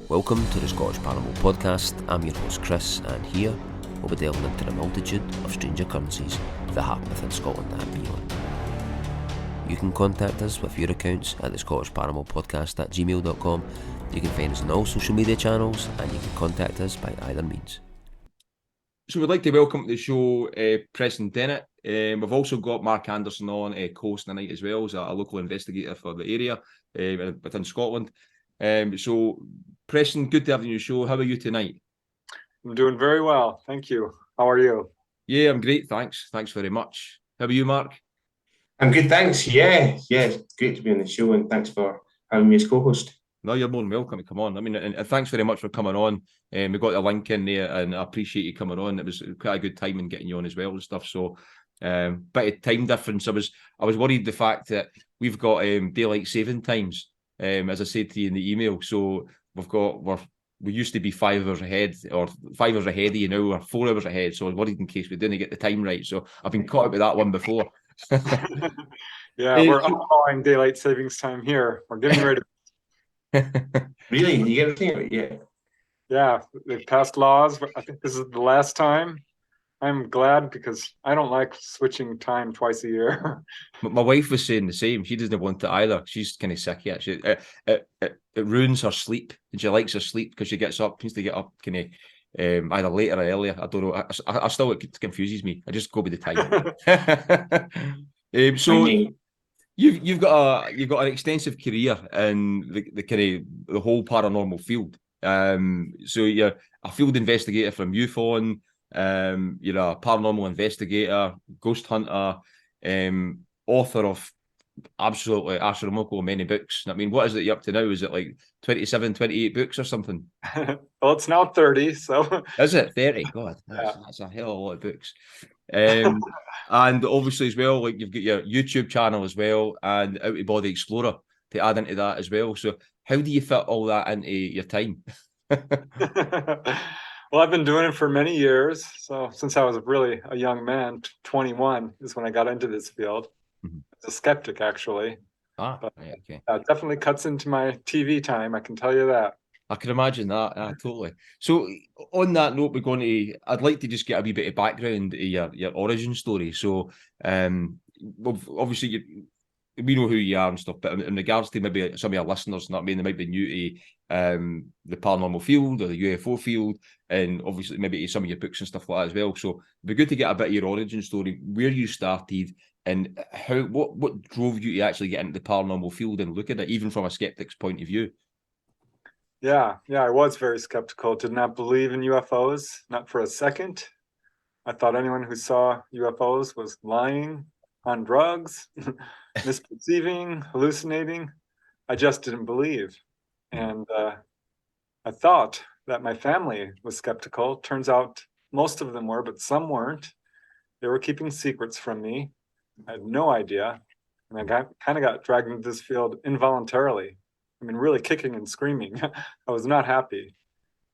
Welcome to the Scottish Paranormal Podcast. I'm your host Chris, and here we'll be delving into the multitude of strange occurrences that happen within Scotland and beyond. You can contact us with your accounts at the Scottish Paranormal Podcast at gmail.com. You can find us on all social media channels, and you can contact us by either means. So we'd like to welcome to the show Preston Dennett. We've also got Mark Anderson on co-hosting tonight as well, as a local investigator for the area within Scotland. So Preston, good to have you on your show. How are you tonight? I'm doing very well, thank you. How are you? Yeah, I'm great, thanks. Thanks very much. How are you, Mark? I'm good, thanks. Yeah, it's great to be on the show, and thanks for having me as co-host. No, you're more than welcome to come on. I mean, and thanks very much for coming on. We got the link in there, and I appreciate you coming on. It was quite a good time in getting you on as well and stuff. So, bit of time difference. I was worried the fact that we've got daylight saving times, as I said to you in the email. So we used to be 5 hours ahead, or 5 hours ahead of you now, or 4 hours ahead. So I was worried in case we didn't get the time right. So I've been caught up with that one before. Yeah, we're outlawing daylight savings time here. We're getting ready. Really? You get everything? Yeah. Yeah, they've passed laws. I think this is the last time. I'm glad because I don't like switching time twice a year. My wife was saying the same. She doesn't want it either. She's kind of sick of it. It ruins her sleep, and she likes her sleep because she gets up, needs to get up kind of either later or earlier. I don't know. I still, it confuses me. I just go with the time. So you've got an extensive career in the kind of the whole paranormal field. So you're a field investigator from MUFON. You're a paranormal investigator, ghost hunter, author of absolutely astronomical many books. I mean, what is it you're up to now? Is it like 27, 28 books or something? Well, it's now 30, so... Is it 30? God, that's a hell of a lot of books. And obviously as well, like you've got your YouTube channel as well, and Out of Body Explorer to add into that as well. So how do you fit all that into your time? Well, I've been doing it for many years. So since I was really a young man, 21 is when I got into this field. Mm-hmm. As a skeptic, actually. But, okay. It definitely cuts into my TV time, I can tell you that. I can imagine that, totally. So on that note, I'd like to just get a wee bit of background to your origin story. So obviously we know who you are and stuff, but in regards to maybe some of your listeners, they might be new to the paranormal field or the UFO field, and obviously maybe to some of your books and stuff like that as well. So it'd be good to get a bit of your origin story, where you started, and what drove you to actually get into the paranormal field and look at it, even from a skeptic's point of view. Yeah, I was very skeptical. Did not believe in UFOs, not for a second. I thought anyone who saw UFOs was lying, on drugs, misperceiving, hallucinating. I just didn't believe. And I thought that my family was skeptical. Turns out most of them were, but some weren't. They were keeping secrets from me. I had no idea. And I kind of got dragged into this field involuntarily. I mean, really kicking and screaming. I was not happy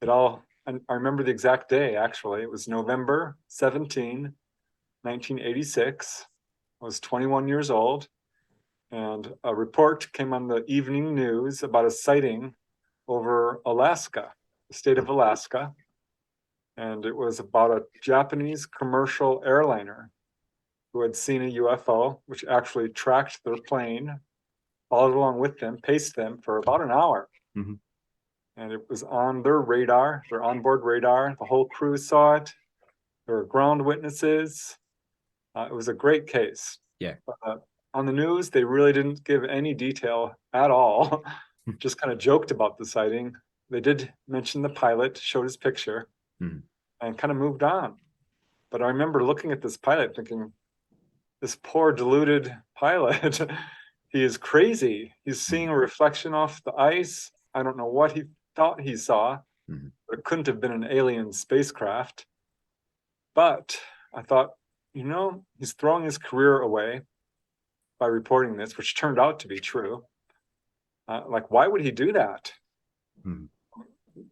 at all. And I remember the exact day, actually. It was November 17, 1986. I was 21 years old. And a report came on the evening news about a sighting over Alaska, the state of Alaska. And it was about a Japanese commercial airliner who had seen a UFO, which actually tracked their plane, followed along with them, paced them for about an hour. Mm-hmm. And it was on their radar, their onboard radar. The whole crew saw it. There were ground witnesses. It was a great case. Yeah. on the news, they really didn't give any detail at all. Just kind of joked about the sighting. They did mention the pilot, showed his picture, and kind of moved on. But I remember looking at this pilot thinking, this poor deluded pilot, he is crazy. He's seeing a reflection off the ice. I don't know what he thought he saw, but it couldn't have been an alien spacecraft. But I thought, you know, he's throwing his career away by reporting this, which turned out to be true. Like, why would he do that?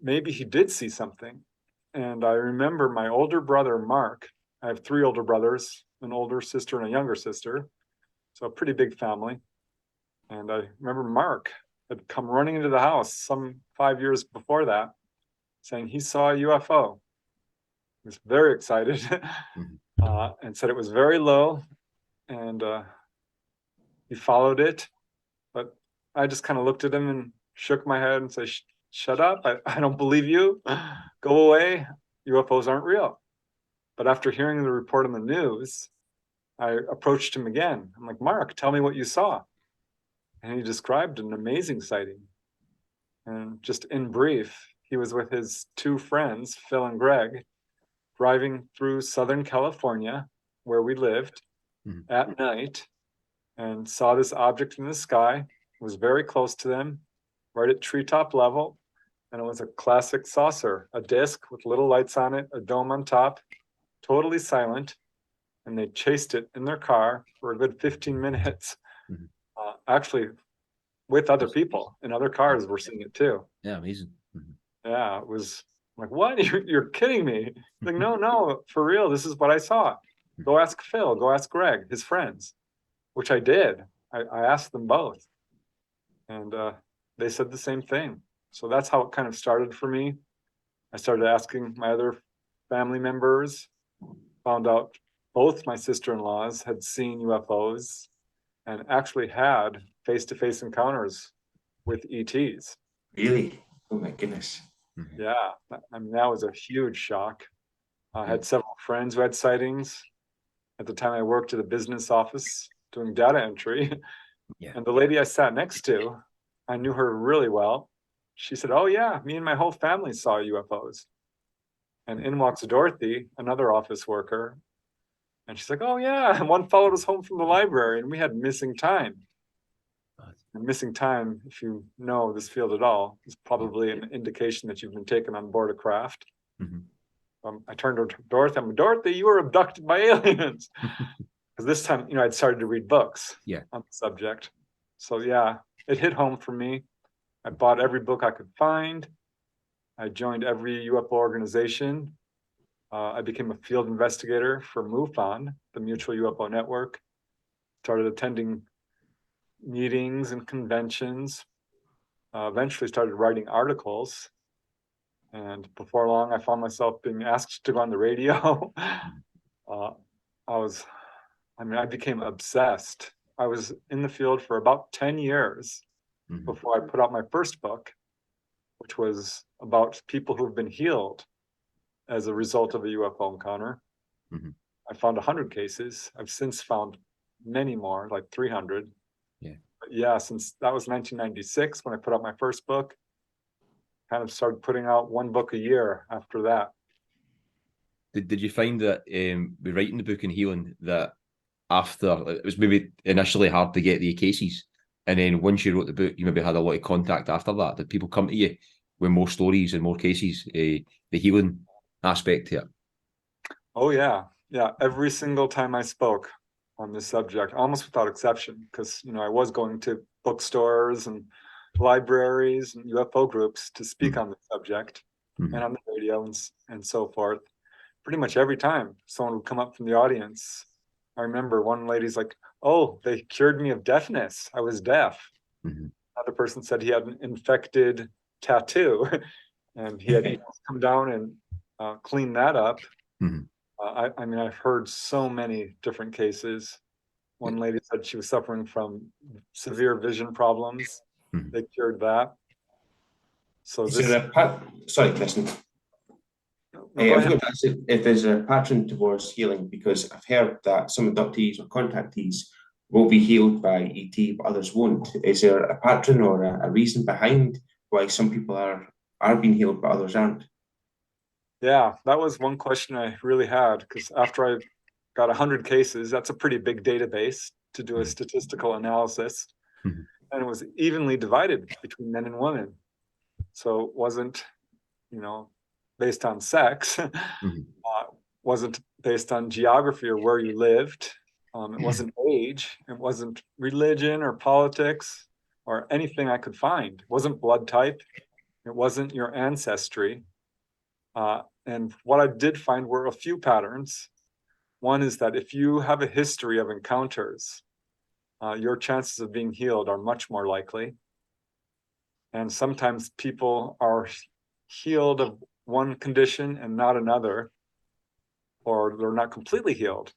Maybe he did see something. And I remember my older brother, Mark. I have 3 older brothers, an older sister and a younger sister. So a pretty big family. And I remember Mark had come running into the house some 5 years before that, saying he saw a UFO. He was very excited and said it was very low, and he followed it. But I just kind of looked at him and shook my head and said, shut up, I don't believe you. Go away. UFOs aren't real. But after hearing the report on the news, I approached him again. I'm like, Mark, tell me what you saw. And he described an amazing sighting. And just in brief, he was with his 2 friends, Phil and Greg, driving through Southern California, where we lived, at night, and saw this object in the sky. It was very close to them, right at treetop level. And it was a classic saucer, a disc with little lights on it, a dome on top, totally silent. And they chased it in their car for a good 15 minutes. Actually, with other people in other cars, were seeing it too. Yeah, amazing. Yeah, it was like, what? You're kidding me. Like, no, for real, this is what I saw. Go ask Phil, go ask Greg, his friends, which I did. I asked them both. And they said the same thing. So that's how it kind of started for me. I started asking my other family members, found out both my sister-in-laws had seen UFOs and actually had face-to-face encounters with ETs. Really? Oh my goodness. Yeah, I mean, that was a huge shock. I had several friends who had sightings. At the time, I worked at a business office doing data entry. And the lady I sat next to, I knew her really well. She said, oh yeah, me and my whole family saw UFOs. And in walks Dorothy, another office worker. And she's like, oh yeah, and one followed us home from the library and we had missing time. And missing time, if you know this field at all, is probably an indication that you've been taken on board a craft. I turned to Dorothy, I'm like, Dorothy, you were abducted by aliens. Because this time, you know, I'd started to read books on the subject. So yeah, it hit home for me. I bought every book I could find. I joined every UFO organization. I became a field investigator for MUFON, the Mutual UFO Network. Started attending meetings and conventions. Eventually started writing articles. And before long, I found myself being asked to go on the radio. I became obsessed. I was in the field for about 10 years before I put out my first book, which was about people who've been healed as a result of a UFO encounter. I found 100 cases. I've since found many more, like 300. But yeah, since that was 1996 when I put out my first book, kind of started putting out 1 book a year after that. Did you find that with writing the book and healing that after it was maybe initially hard to get the cases, and then once you wrote the book, you maybe had a lot of contact after that? Did people come to you with more stories and more cases, the healing aspect here? Oh yeah, every single time I spoke on this subject, almost without exception, because you know I was going to bookstores and libraries and UFO groups to speak on the subject, and on the radio and so forth. Pretty much every time someone would come up from the audience, I remember one lady's like, oh, they cured me of deafness. I was deaf. Another person said he had an infected tattoo and he had to come down and clean that up. I mean, I've heard so many different cases. One lady said she was suffering from severe vision problems. They cured that. So sorry, Preston. I was going to ask if there's a pattern towards healing, because I've heard that some abductees or contactees will be healed by ET, but others won't. Is there a pattern or a reason behind why some people are being healed, but others aren't? Yeah, that was one question I really had, because after I got 100 cases, that's a pretty big database to do a statistical analysis. Mhm. And it was evenly divided between men and women. So it wasn't, based on sex, wasn't based on geography or where you lived. It wasn't age, it wasn't religion or politics or anything I could find. It wasn't blood type, it wasn't your ancestry. And what I did find were a few patterns. One is that if you have a history of encounters, your chances of being healed are much more likely. And sometimes people are healed of one condition and not another, or they're not completely healed.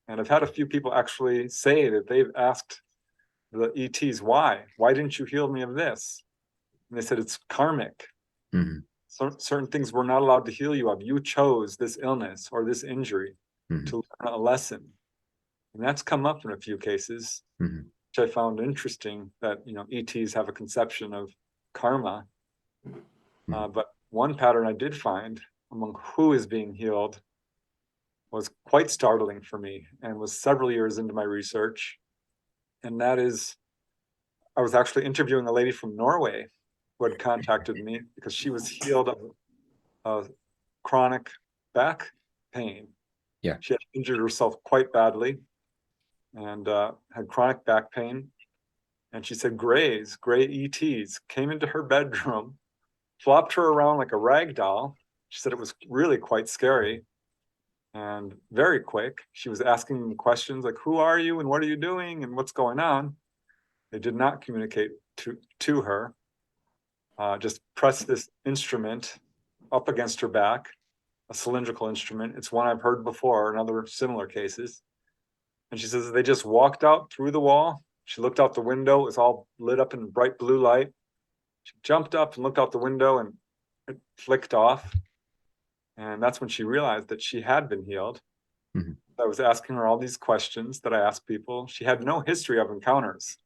And I've had a few people actually say that they've asked the ETs, why didn't you heal me of this? And they said, it's karmic. Certain things we're not allowed to heal you of. You chose this illness or this injury to learn a lesson. And that's come up in a few cases, which I found interesting, that ETs have a conception of karma. But one pattern I did find among who is being healed was quite startling for me, and was several years into my research. And that is, I was actually interviewing a lady from Norway who had contacted me because she was healed of chronic back pain. Yeah. She had injured herself quite badly and had chronic back pain. And she said gray ETs came into her bedroom, flopped her around like a rag doll. She said it was really quite scary and very quick. She was asking them questions like, who are you and what are you doing and what's going on? They did not communicate to her. Just press this instrument up against her back, a cylindrical instrument. It's one I've heard before in other similar cases. And she says they just walked out through the wall. She looked out the window. It was all lit up in bright blue light. She jumped up and looked out the window, and it flicked off. And that's when she realized that she had been healed. I was asking her all these questions that I ask people. She had no history of encounters,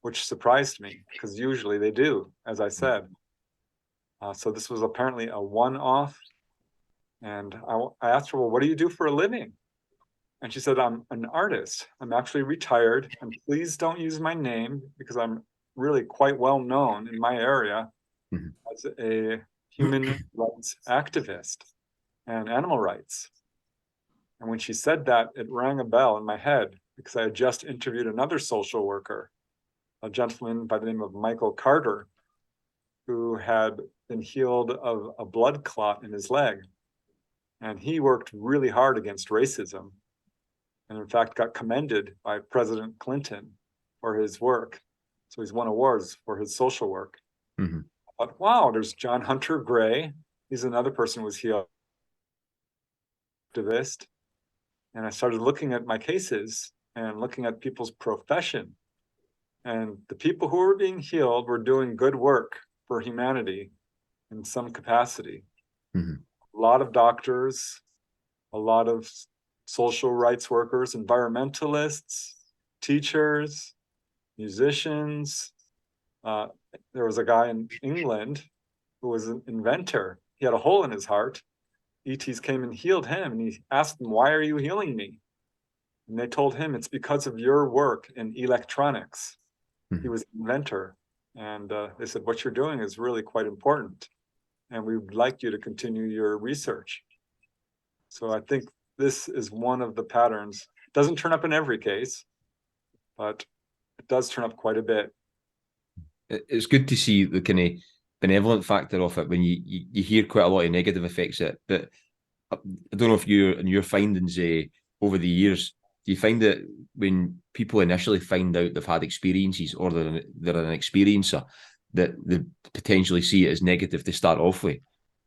which surprised me, because usually they do, as I said. So this was apparently a one-off. And I asked her, well, what do you do for a living? And she said, I'm an artist. I'm actually retired. And please don't use my name, because I'm really quite well known in my area as a human rights activist and animal rights. And when she said that, it rang a bell in my head, because I had just interviewed another social worker, a gentleman by the name of Michael Carter, who had been healed of a blood clot in his leg. And he worked really hard against racism, and in fact got commended by President Clinton for his work. So he's won awards for his social work. But wow, there's John Hunter Gray. He's another person who was healed, activist. And I started looking at my cases and looking at people's profession. And the people who were being healed were doing good work for humanity in some capacity. A lot of doctors, a lot of social rights workers, environmentalists, teachers, musicians. There was a guy in England who was an inventor. He had a hole in his heart. ETs came and healed him, and he asked them, why are you healing me? And they told him, it's because of your work in electronics. He was an inventor. And they said, what you're doing is really quite important, and we would like you to continue your research. So I think this is one of the patterns. It doesn't turn up in every case, but it does turn up quite a bit. It's good to see the kind of benevolent factor of it when you hear quite a lot of negative effects of it. But I don't know if you, in your findings over the years, do you find that when people initially find out they've had experiences, or they're an experiencer, that they potentially see it as negative to start off with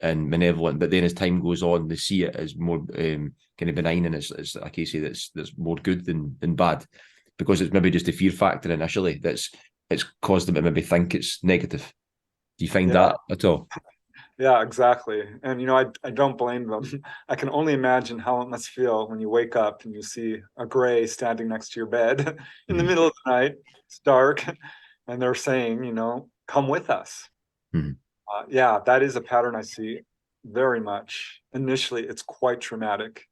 and benevolent, but then as time goes on, they see it as more kind of benign, and it's like you say, that's more good than bad, because it's maybe just a fear factor initially it's caused them to maybe think it's negative. Do you find that at all? Yeah, exactly. And I don't blame them. I can only imagine how it must feel when you wake up and you see a gray standing next to your bed in the Mhm. middle of the night. It's dark, and they're saying, come with us. Mhm. Yeah, that is a pattern I see very much. Initially, it's quite traumatic.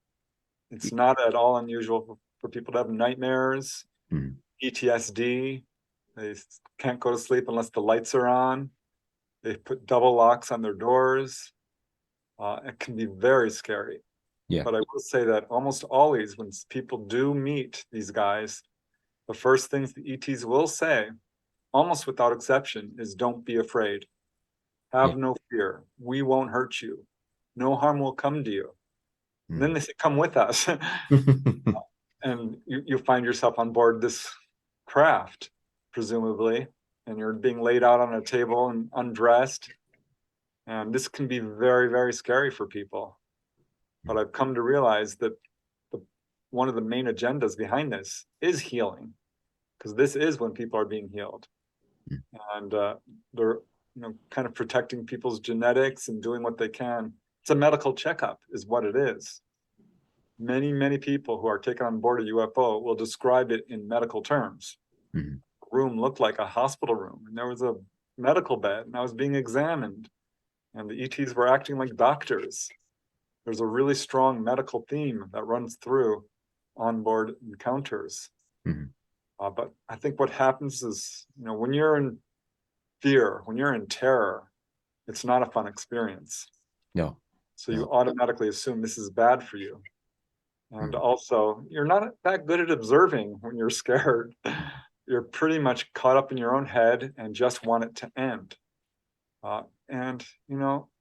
It's not at all unusual for people to have nightmares, Mhm. PTSD. They can't go to sleep unless the lights are on. They put double locks on their doors. It can be very scary. Yeah. But I will say that almost always, when people do meet these guys, the first things the ETs will say, almost without exception, is don't be afraid. Yeah. Have no fear. We won't hurt you. No harm will come to you. And then Mhm. they say, come with us. And you find yourself on board this craft, presumably, and you're being laid out on a table and undressed. And this can be very, very scary for people. But I've come to realize that one of the main agendas behind this is healing, because this is when people are being healed. And they're kind of protecting people's genetics and doing what they can. It's a medical checkup is what it is. Many, many people who are taken on board a UFO will describe it in medical terms. Mhm. The room looked like a hospital room, and there was a medical bed, and I was being examined, and the ETs were acting like doctors. There's a really strong medical theme that runs through onboard encounters. Mhm. But I think what happens is, when you're in fear, when you're in terror, it's not a fun experience. No. So you No. automatically assume this is bad for you. And Mhm. also, you're not that good at observing when you're scared. You're pretty much caught up in your own head and just want it to end. And,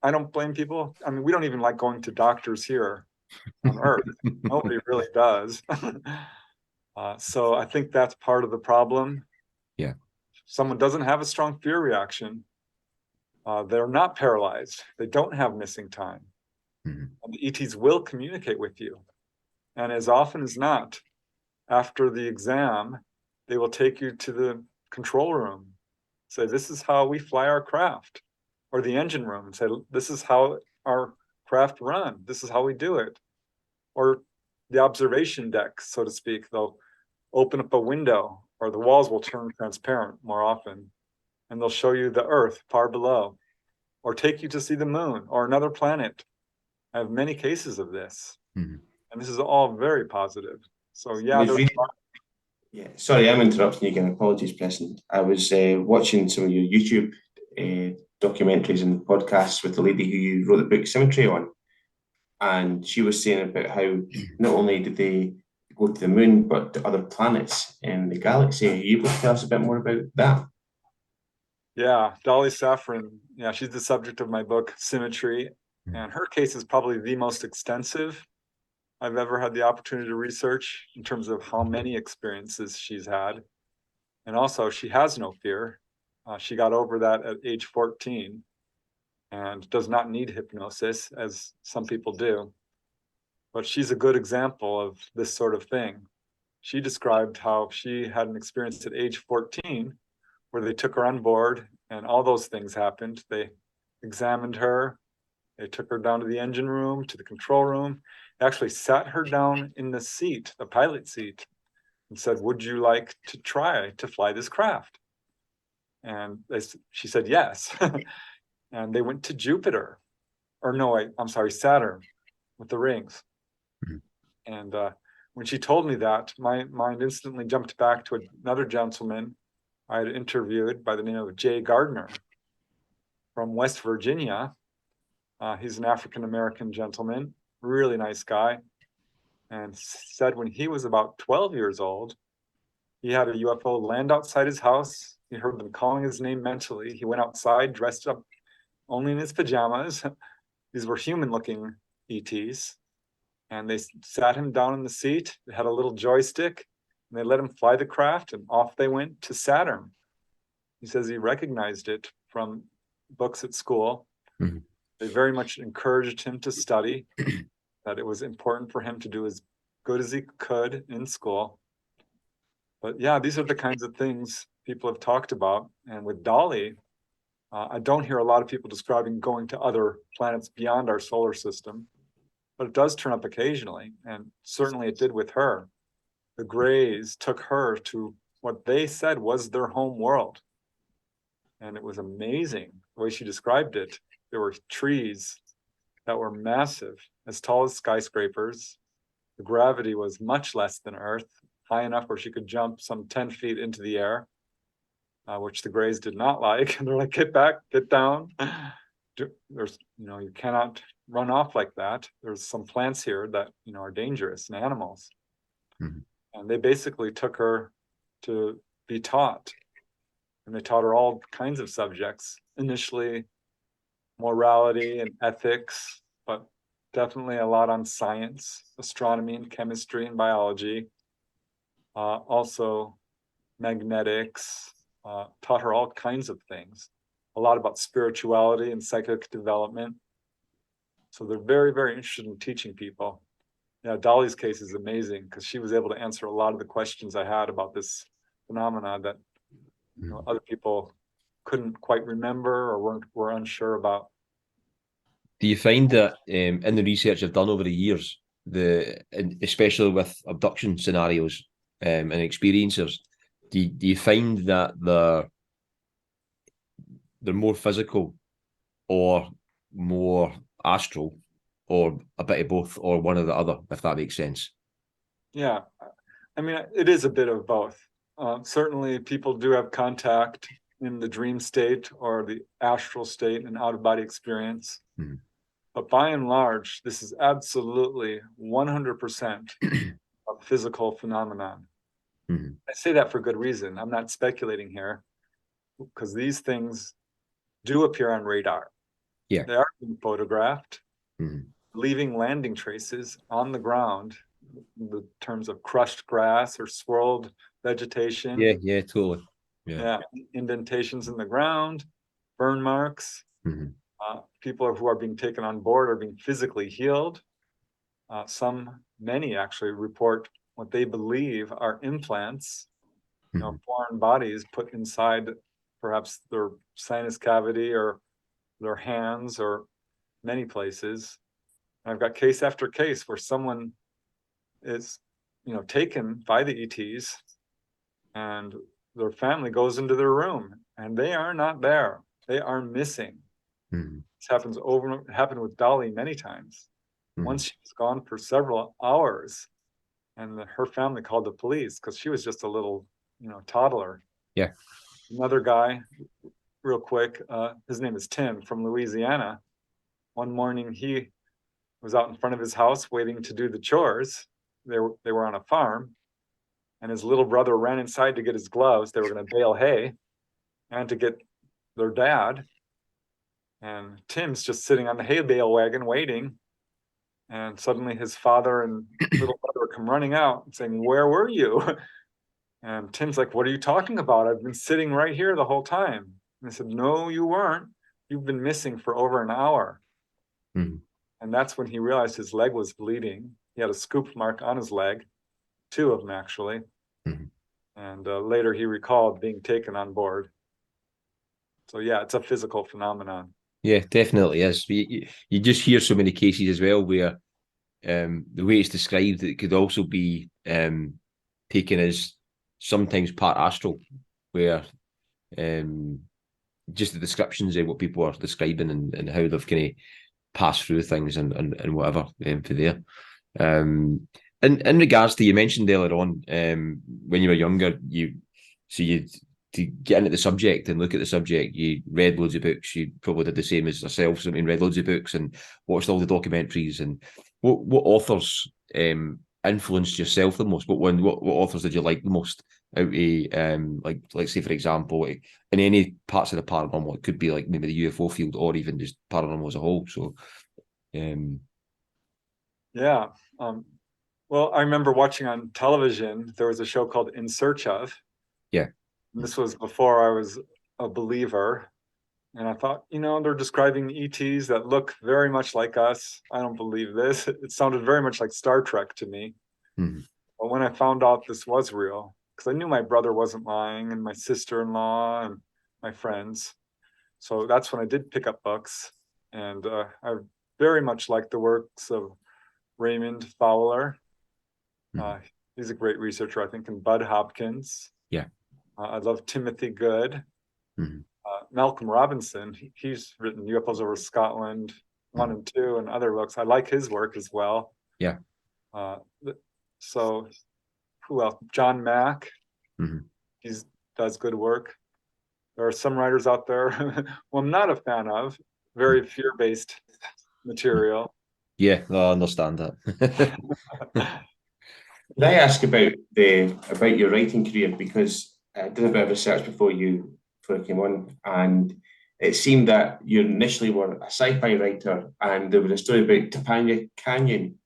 I don't blame people. I mean, we don't even like going to doctors here on Earth. Nobody really does. So I think that's part of the problem. Yeah. If someone doesn't have a strong fear reaction, they're not paralyzed. They don't have missing time. Mhm. And the ETs will communicate with you. And as often as not, after the exam, they will take you to the control room, say, this is how we fly our craft, or the engine room, and say, this is how our craft run. This is how we do it. Or the observation deck, so to speak. They'll open up a window, or the walls will turn transparent more often, and they'll show you the Earth far below, or take you to see the moon or another planet. I have many cases of this, Mhm. and this is all very positive. So It yeah, was really, yeah. Sorry, I'm interrupting you again. Apologies, Preston. I was watching some of your YouTube documentaries and podcasts with the lady who you wrote the book Symmetry on, and she was saying about how not only did they go to the moon, but to other planets in the galaxy. Are you able to tell us a bit more about that? yeah, Dolly Saffron. Yeah, she's the subject of my book Symmetry, Mhm. and her case is probably the most extensive I've ever had the opportunity to research in terms of how many experiences she's had. And also, she has no fear. She got over that at age 14 and does not need hypnosis, as some people do. But she's a good example of this sort of thing. She described how she had an experience at age 14 where they took her on board and all those things happened. They examined her, they took her down to the engine room, to the control room. They actually sat her down in the seat, the pilot seat, and said, would you like to try to fly this craft? And she said yes. And they went to Jupiter, or no, I'm sorry, Saturn with the rings. Mhm. And when she told me that, my mind instantly jumped back to another gentleman I had interviewed by the name of Jay Gardner from West Virginia. He's an African-American gentleman, really nice guy, and said when he was about 12 years old, he had a UFO land outside his house. He heard them calling his name mentally. He went outside, dressed up only in his pajamas. These were human-looking ETs. And they sat him down in the seat. They had a little joystick, and they let him fly the craft, and off they went to Saturn. He says he recognized it from books at school. Mhm. They very much encouraged him to study, that it was important for him to do as good as he could in school. But yeah, these are the kinds of things people have talked about. And with Dolly, I don't hear a lot of people describing going to other planets beyond our solar system, but it does turn up occasionally, and certainly it did with her. The Greys took her to what they said was their home world. And it was amazing the way she described it. There were trees that were massive, as tall as skyscrapers. The gravity was much less than Earth, high enough where she could jump some 10 feet into the air, which the Greys did not like. And they're like, get back, get down. There's, you cannot run off like that. There's some plants here that, are dangerous, and animals. Mm-hmm. And they basically took her to be taught. And they taught her all kinds of subjects. Initially, morality and ethics, but definitely a lot on science, astronomy and chemistry and biology. Also magnetics, taught her all kinds of things. A lot about spirituality and psychic development. So they're very, very interested in teaching people. Yeah, Dolly's case is amazing because she was able to answer a lot of the questions I had about this phenomena that other people couldn't quite remember or were unsure about. Do you find that in the research I've done over the years, especially with abduction scenarios and experiencers, do you find that they're more physical or more astral, or a bit of both, or one or the other, if that makes sense? Yeah, I mean, it is a bit of both. Certainly people do have contact in the dream state or the astral state and out-of-body experience. Mm-hmm. But by and large, this is absolutely 100% a physical phenomenon. Mm-hmm. I say that for good reason. I'm not speculating here, because these things do appear on radar. Yeah. They are being photographed, mm-hmm. leaving landing traces on the ground in the terms of crushed grass or swirled vegetation. Yeah, totally. Yeah, indentations in the ground, burn marks. Mm-hmm. People who are being taken on board are being physically healed. Many actually report what they believe are implants, mm-hmm. Foreign bodies put inside perhaps their sinus cavity or their hands or many places. And I've got case after case where someone is, taken by the ETs and their family goes into their room and they are not there. They are missing. Mm-hmm. This happened with Dolly many times. Mm-hmm. Once she was gone for several hours, and her family called the police because she was just a little, toddler. Yeah. Another guy, real quick, his name is Tim from Louisiana. One morning he was out in front of his house waiting to do the chores. They were on a farm, and his little brother ran inside to get his gloves. They were going to bale hay and to get their dad. And Tim's just sitting on the hay bale wagon waiting. And suddenly his father and little brother come running out and saying, "Where were you?" And Tim's like, "What are you talking about? I've been sitting right here the whole time." And they said, "No, you weren't. You've been missing for over an hour." Mm-hmm. And that's when he realized his leg was bleeding. He had a scoop mark on his leg, 2 of them actually. Mm-hmm. And later he recalled being taken on board. So yeah, it's a physical phenomenon. Yeah, definitely is. You just hear so many cases as well where the way it's described, it could also be taken as sometimes part astral, where just the descriptions of what people are describing and how they've kind of passed through things and whatever for there. In regards to, you mentioned earlier on, when you were younger, to get into the subject and look at the subject, you read loads of books. You probably did the same as yourself. So, I mean, read loads of books and watched all the documentaries. And what authors influenced yourself the most? What authors did you like the most out of like say for example, like in any parts of the paranormal? It could be like maybe the UFO field or even just paranormal as a whole. So, yeah. Well, I remember watching on television. There was a show called In Search Of. Yeah. And this was before I was a believer. And I thought, they're describing ETs that look very much like us. I don't believe this. It sounded very much like Star Trek to me. Mm-hmm. But when I found out this was real, because I knew my brother wasn't lying and my sister-in-law and my friends. So that's when I did pick up books, and I very much like the works of Raymond Fowler. He's a great researcher, I think, and Bud Hopkins. Yeah. I love Timothy Good. Malcolm Robinson, he's written UFOs over Scotland 1 and 2 and other books. I like his work as well. Yeah. So who else? John Mack. He does good work. There are some writers out there who I'm not a fan of, very fear-based material. Yeah, no, I understand that. Can I ask about your writing career? Because I did a bit of research before I came on, and it seemed that you initially were a sci-fi writer, and there was a story about Topanga Canyon.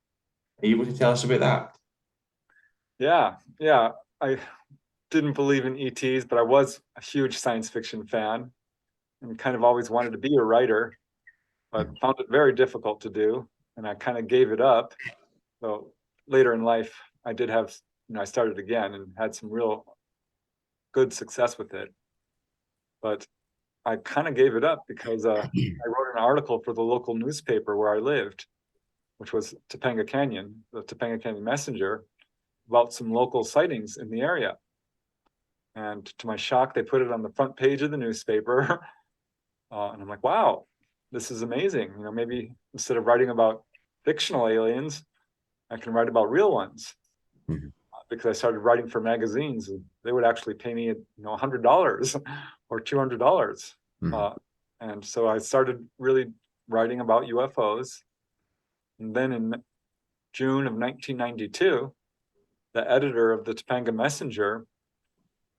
Are you able to tell us about that? Yeah. I didn't believe in ETs, but I was a huge science fiction fan and kind of always wanted to be a writer, but found it very difficult to do, and I kind of gave it up. So later in life, I did have, I started again and had some real good success with it. But I kind of gave it up because I wrote an article for the local newspaper where I lived, which was Topanga Canyon, the Topanga Canyon Messenger, about some local sightings in the area. And to my shock, they put it on the front page of the newspaper. And I'm like, wow, this is amazing. Maybe instead of writing about fictional aliens, I can write about real ones. Because I started writing for magazines, and they would actually pay me, $100 or $200. And so I started really writing about UFOs. And then in June of 1992, the editor of the Topanga Messenger,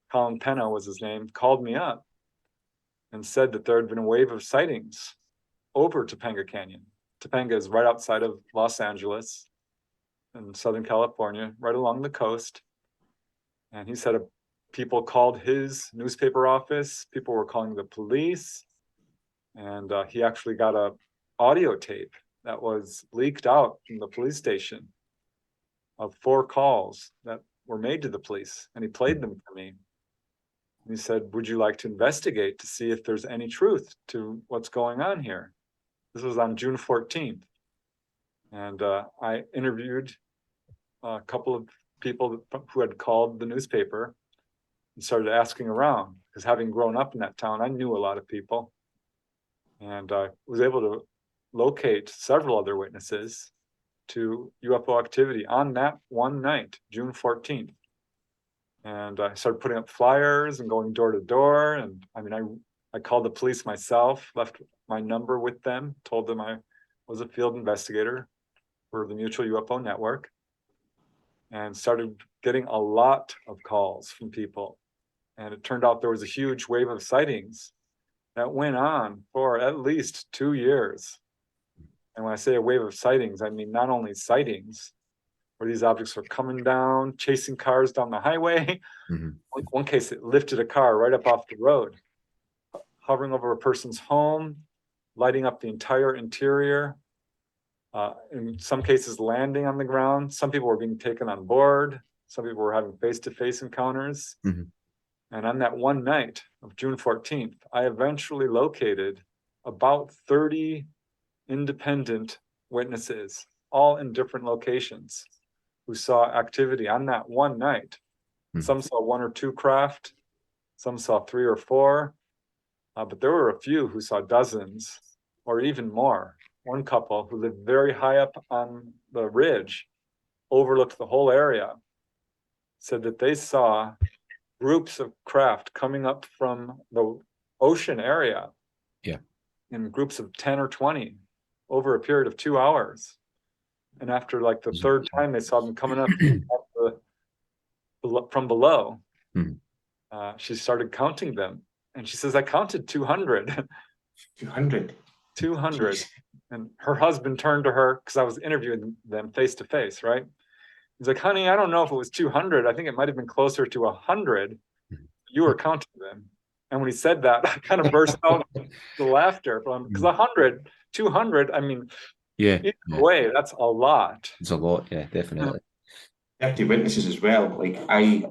Colin Penna was his name, called me up and said that there had been a wave of sightings over Topanga Canyon. Topanga is right outside of Los Angeles in Southern California, right along the coast. And he said people called his newspaper office, people were calling the police, and he actually got a audio tape that was leaked out from the police station of 4 calls that were made to the police, and he played them for me. And he said, would you like to investigate to see if there's any truth to what's going on here? This was on June 14th. And I interviewed a couple of people who had called the newspaper and started asking around, because having grown up in that town, I knew a lot of people. And I was able to locate several other witnesses to UFO activity on that one night, June 14th. And I started putting up flyers and going door to door. And I called the police myself, left my number with them, told them I was a field investigator for the Mutual UFO Network, and started getting a lot of calls from people. And it turned out there was a huge wave of sightings that went on for at least 2 years. And when I say a wave of sightings, I mean not only sightings, where these objects were coming down, chasing cars down the highway. One case, it lifted a car right up off the road, hovering over a person's home, lighting up the entire interior. In some cases, landing on the ground. Some people were being taken on board. Some people were having face-to-face encounters. And on that one night of June 14th, I eventually located about 30 independent witnesses, all in different locations, who saw activity on that one night. Some saw 1 or 2 craft, some saw 3 or 4, but there were a few who saw dozens or even more. One couple who lived very high up on the ridge, overlooked the whole area, said that they saw groups of craft coming up from the ocean area in groups of 10 or 20 over a period of 2 hours. And after like the 3rd time they saw them coming up from below, she started counting them. And she says, I counted 200. 200? 200. And her husband turned to her, because I was interviewing them face to face, right? He's like, honey, I don't know if it was 200. I think it might have been closer to 100. You were counting them. And when he said that, I kind of burst out the laughter because 100, 200, I mean, either way, that's a lot. It's a lot, yeah, definitely. 30 witnesses as well. Like I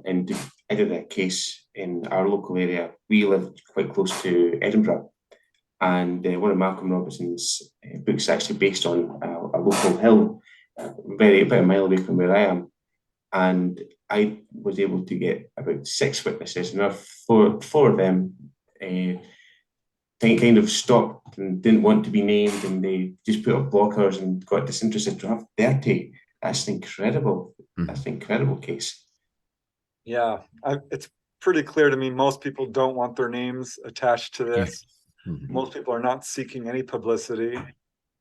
did a case in our local area. We lived quite close to Edinburgh, And one of Malcolm Robinson's books is actually based on a local hill, about a mile away from where I am. And I was able to get about 6 witnesses, and four of them kind of stopped and didn't want to be named, and they just put up blockers and got disinterested. To have 30, that's incredible. That's an incredible case. Yeah, it's pretty clear to me most people don't want their names attached to this. Most people are not seeking any publicity.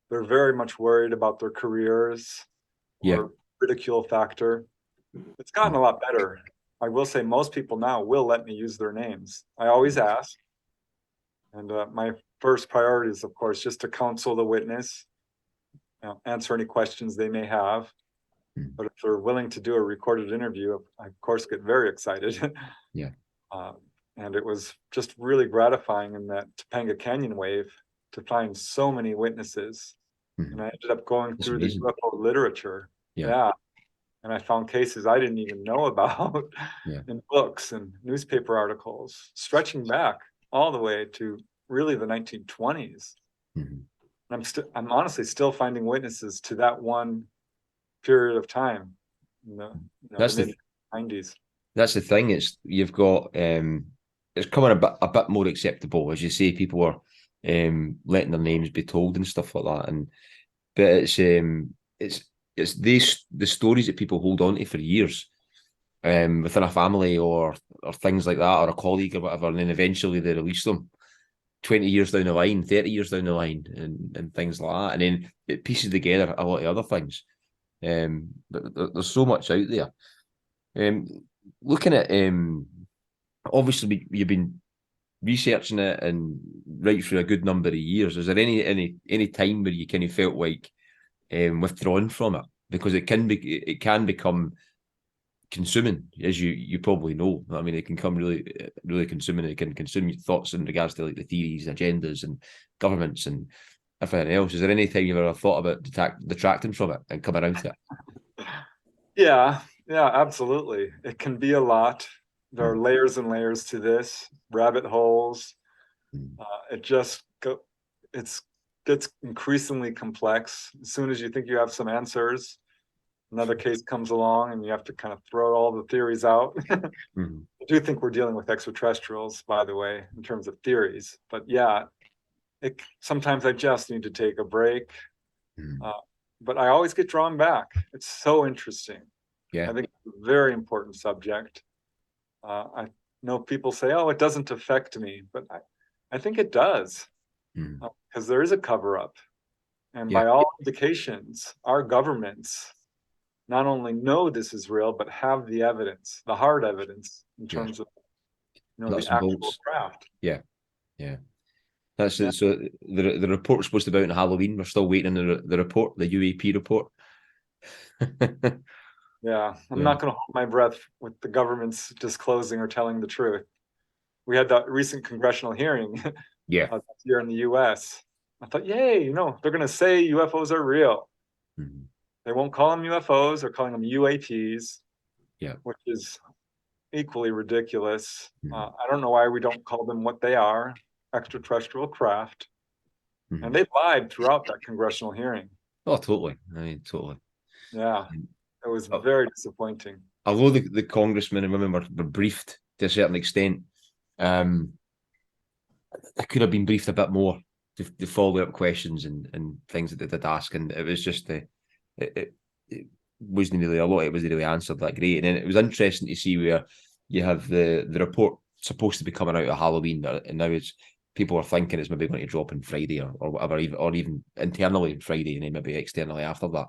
They're very much worried about their careers or ridicule factor. It's gotten a lot better. I will say most people now will let me use their names. I always ask. And my first priority is, of course, just to counsel the witness, answer any questions they may have. But if they're willing to do a recorded interview, I, of course, get very excited. And it was just really gratifying in that Topanga Canyon wave to find so many witnesses. And I ended up going through the UFO literature. And I found cases I didn't even know about in books and newspaper articles, stretching back all the way to really the 1920s. I'm honestly still finding witnesses to that one period of time, that's the mid-90s. That's the thing. You've got it's coming a bit more acceptable, as you say. People are letting their names be told and stuff like that, but it's the stories that people hold on to for years, within a family or things like that, or a colleague or whatever, and then eventually they release them 20 years down the line, 30 years down the line, and things like that, and then it pieces together a lot of other things. There's so much out there. Looking at obviously you've been researching it and right through a good number of years. Is there any time where you kind of felt like withdrawn from it? Because it can become consuming, as you probably know. I mean, it can come really consuming. It can consume your thoughts in regards to like the theories, agendas, and governments and everything else. Is there any time you've ever thought about detracting from it and coming out of it? Yeah, absolutely. It can be a lot. There are layers and layers to this, rabbit holes. It gets increasingly complex. As soon as you think you have some answers, another case comes along and you have to kind of throw all the theories out. I do think we're dealing with extraterrestrials, by the way, in terms of theories. But yeah, sometimes I just need to take a break. But I always get drawn back. It's so interesting. I think it's a very important subject. I know people say, oh, it doesn't affect me, but I think it does, because there is a cover-up. And by all indications, our governments not only know this is real, but have the evidence, the hard evidence, in terms of the actual craft. That's it. So the report's supposed to be out on Halloween. We're still waiting on the report, the UAP report. I'm not going to hold my breath with the government's disclosing or telling the truth. We had that recent congressional hearing here in the US. I thought, yay, they're going to say UFOs are real. They won't call them UFOs, they're calling them UAPs, which is equally ridiculous. I don't know why we don't call them what they are, extraterrestrial craft. And they lied throughout that congressional hearing. Oh, totally. I mean, totally. Yeah, it was very disappointing. Although the congressmen and women were briefed to a certain extent, they could have been briefed a bit more to follow up questions and things that they did ask, and it was just it wasn't really a lot. It wasn't really answered that great, and then it was interesting to see where you have the report supposed to be coming out of Halloween, and now people are thinking it's maybe going to drop on Friday or whatever, or even internally on Friday, and then maybe externally after that.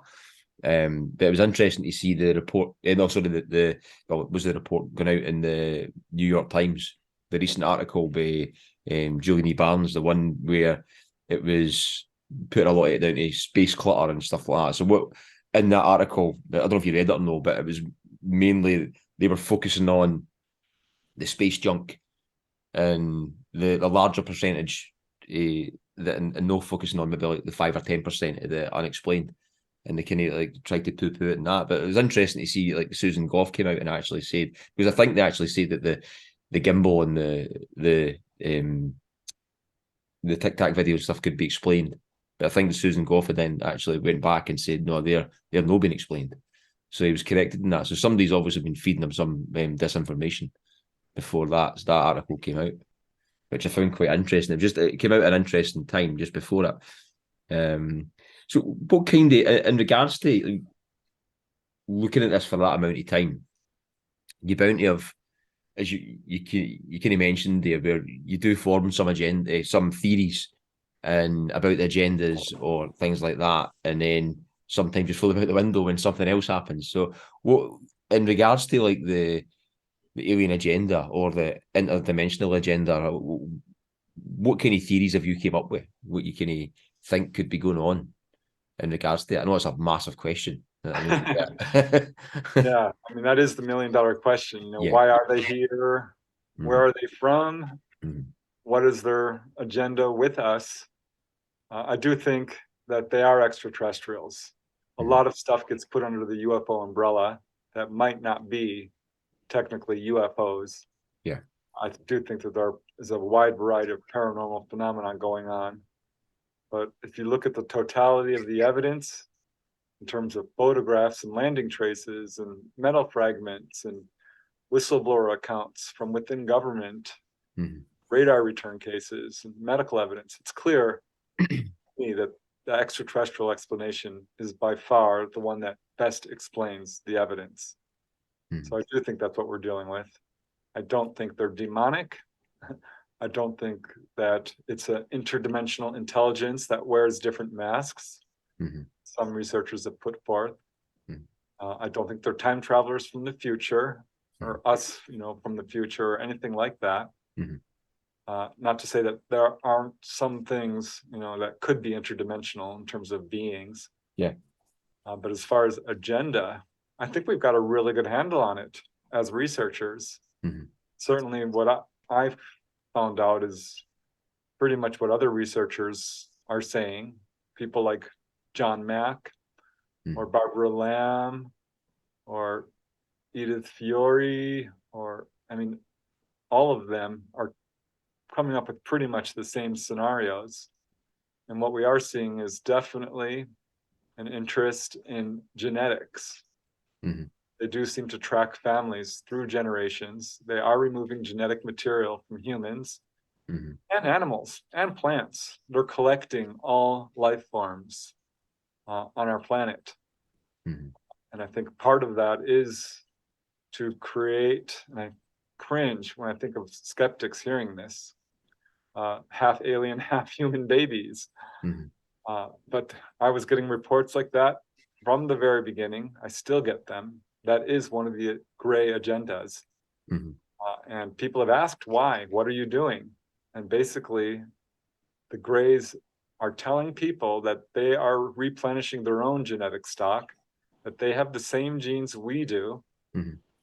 But it was interesting to see the report, and also it was the report going out in the New York Times, the recent article by Julian E. Barnes, the one where it was putting a lot of it down to space clutter and stuff like that. So what in that article, I don't know if you read it or no, but it was mainly they were focusing on the space junk and the larger percentage and no focusing on maybe like the 5 or 10% of the unexplained. And they kind of like tried to poo-poo it and that. But it was interesting to see like Susan Goff came out and actually said, because I think they actually said that the gimbal and the the Tic Tac video stuff could be explained. But I think Susan Goffin then actually went back and said, no, they're not being explained. So he was corrected in that. So somebody's obviously been feeding him some disinformation before that article came out, which I found quite interesting. It came out at an interesting time just before it. So what kind of, in regards to looking at this for that amount of time, you're bound to have, as you kind of mentioned there, where you do form some agenda, some theories and about the agendas or things like that, and then sometimes just fall out the window when something else happens. So what, in regards to like the alien agenda or the interdimensional agenda, what kind of theories have you came up with? What you kind of think could be going on in regards to it? I know it's a massive question. Yeah, I mean, that is the $1 million question. You know, Yeah. why are they here? Where are they from? Mm-hmm. What is their agenda with us? I do think that they are extraterrestrials. A lot of stuff gets put under the UFO umbrella that might not be technically UFOs. Yeah. I do think that there is a wide variety of paranormal phenomena going on. But if you look at the totality of the evidence, in terms of photographs and landing traces and metal fragments and whistleblower accounts from within government, radar return cases, and medical evidence, it's clear to me that the extraterrestrial explanation is by far the one that best explains the evidence. So I do think that's what we're dealing with. I don't think they're demonic. I don't think that it's an interdimensional intelligence that wears different masks. Some researchers have put forth. I don't think they're time travelers from the future, or us, from the future, or anything like that. Not to say that there aren't some things, that could be interdimensional in terms of beings. Yeah. But as far as agenda, I think we've got a really good handle on it as researchers. Certainly what I've found out is pretty much what other researchers are saying. People like John Mack or Barbara Lamb or Edith Fiore, all of them are coming up with pretty much the same scenarios. And what we are seeing is definitely an interest in genetics. They do seem to track families through generations. They are removing genetic material from humans and animals and plants. They're collecting all life forms on our planet. And I think part of that is to create, and I cringe when I think of skeptics hearing this, half alien, half human babies. But I was getting reports like that from the very beginning. I still get them. That is one of the gray agendas. And people have asked, why? What are you doing? And basically, the grays are telling people that they are replenishing their own genetic stock, that they have the same genes we do,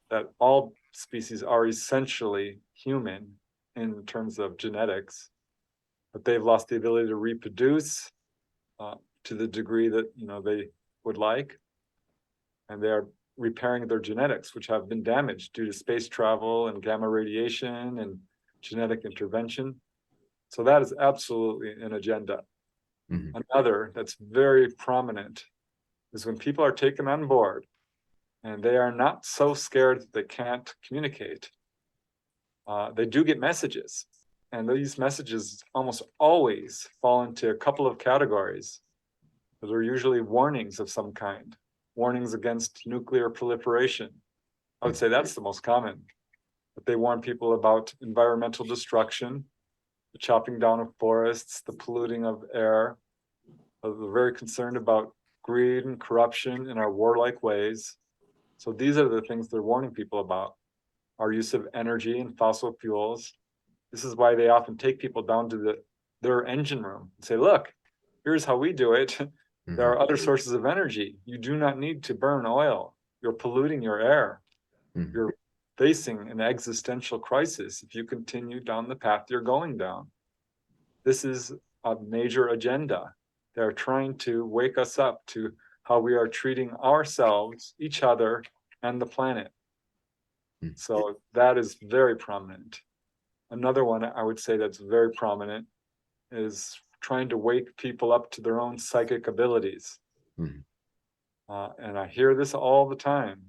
that all species are essentially human in terms of genetics, but they've lost the ability to reproduce to the degree that they would like, and they are repairing their genetics, which have been damaged due to space travel and gamma radiation and genetic intervention. So that is absolutely an agenda. Another that's very prominent is when people are taken on board and they are not so scared that they can't communicate. They do get messages, and these messages almost always fall into a couple of categories. Those are usually warnings of some kind, warnings against nuclear proliferation. I would say that's the most common. But they warn people about environmental destruction, the chopping down of forests, the polluting of air. They're very concerned about greed and corruption in our warlike ways. So these are the things they're warning people about. Our use of energy and fossil fuels. This is why they often take people down to their engine room and say, look, here's how we do it. There are other sources of energy. You do not need to burn oil. You're polluting your air. You're facing an existential crisis if you continue down the path you're going down. This is a major agenda. They're trying to wake us up to how we are treating ourselves, each other, and the planet. So that is very prominent. Another one I would say that's very prominent is trying to wake people up to their own psychic abilities. And I hear this all the time.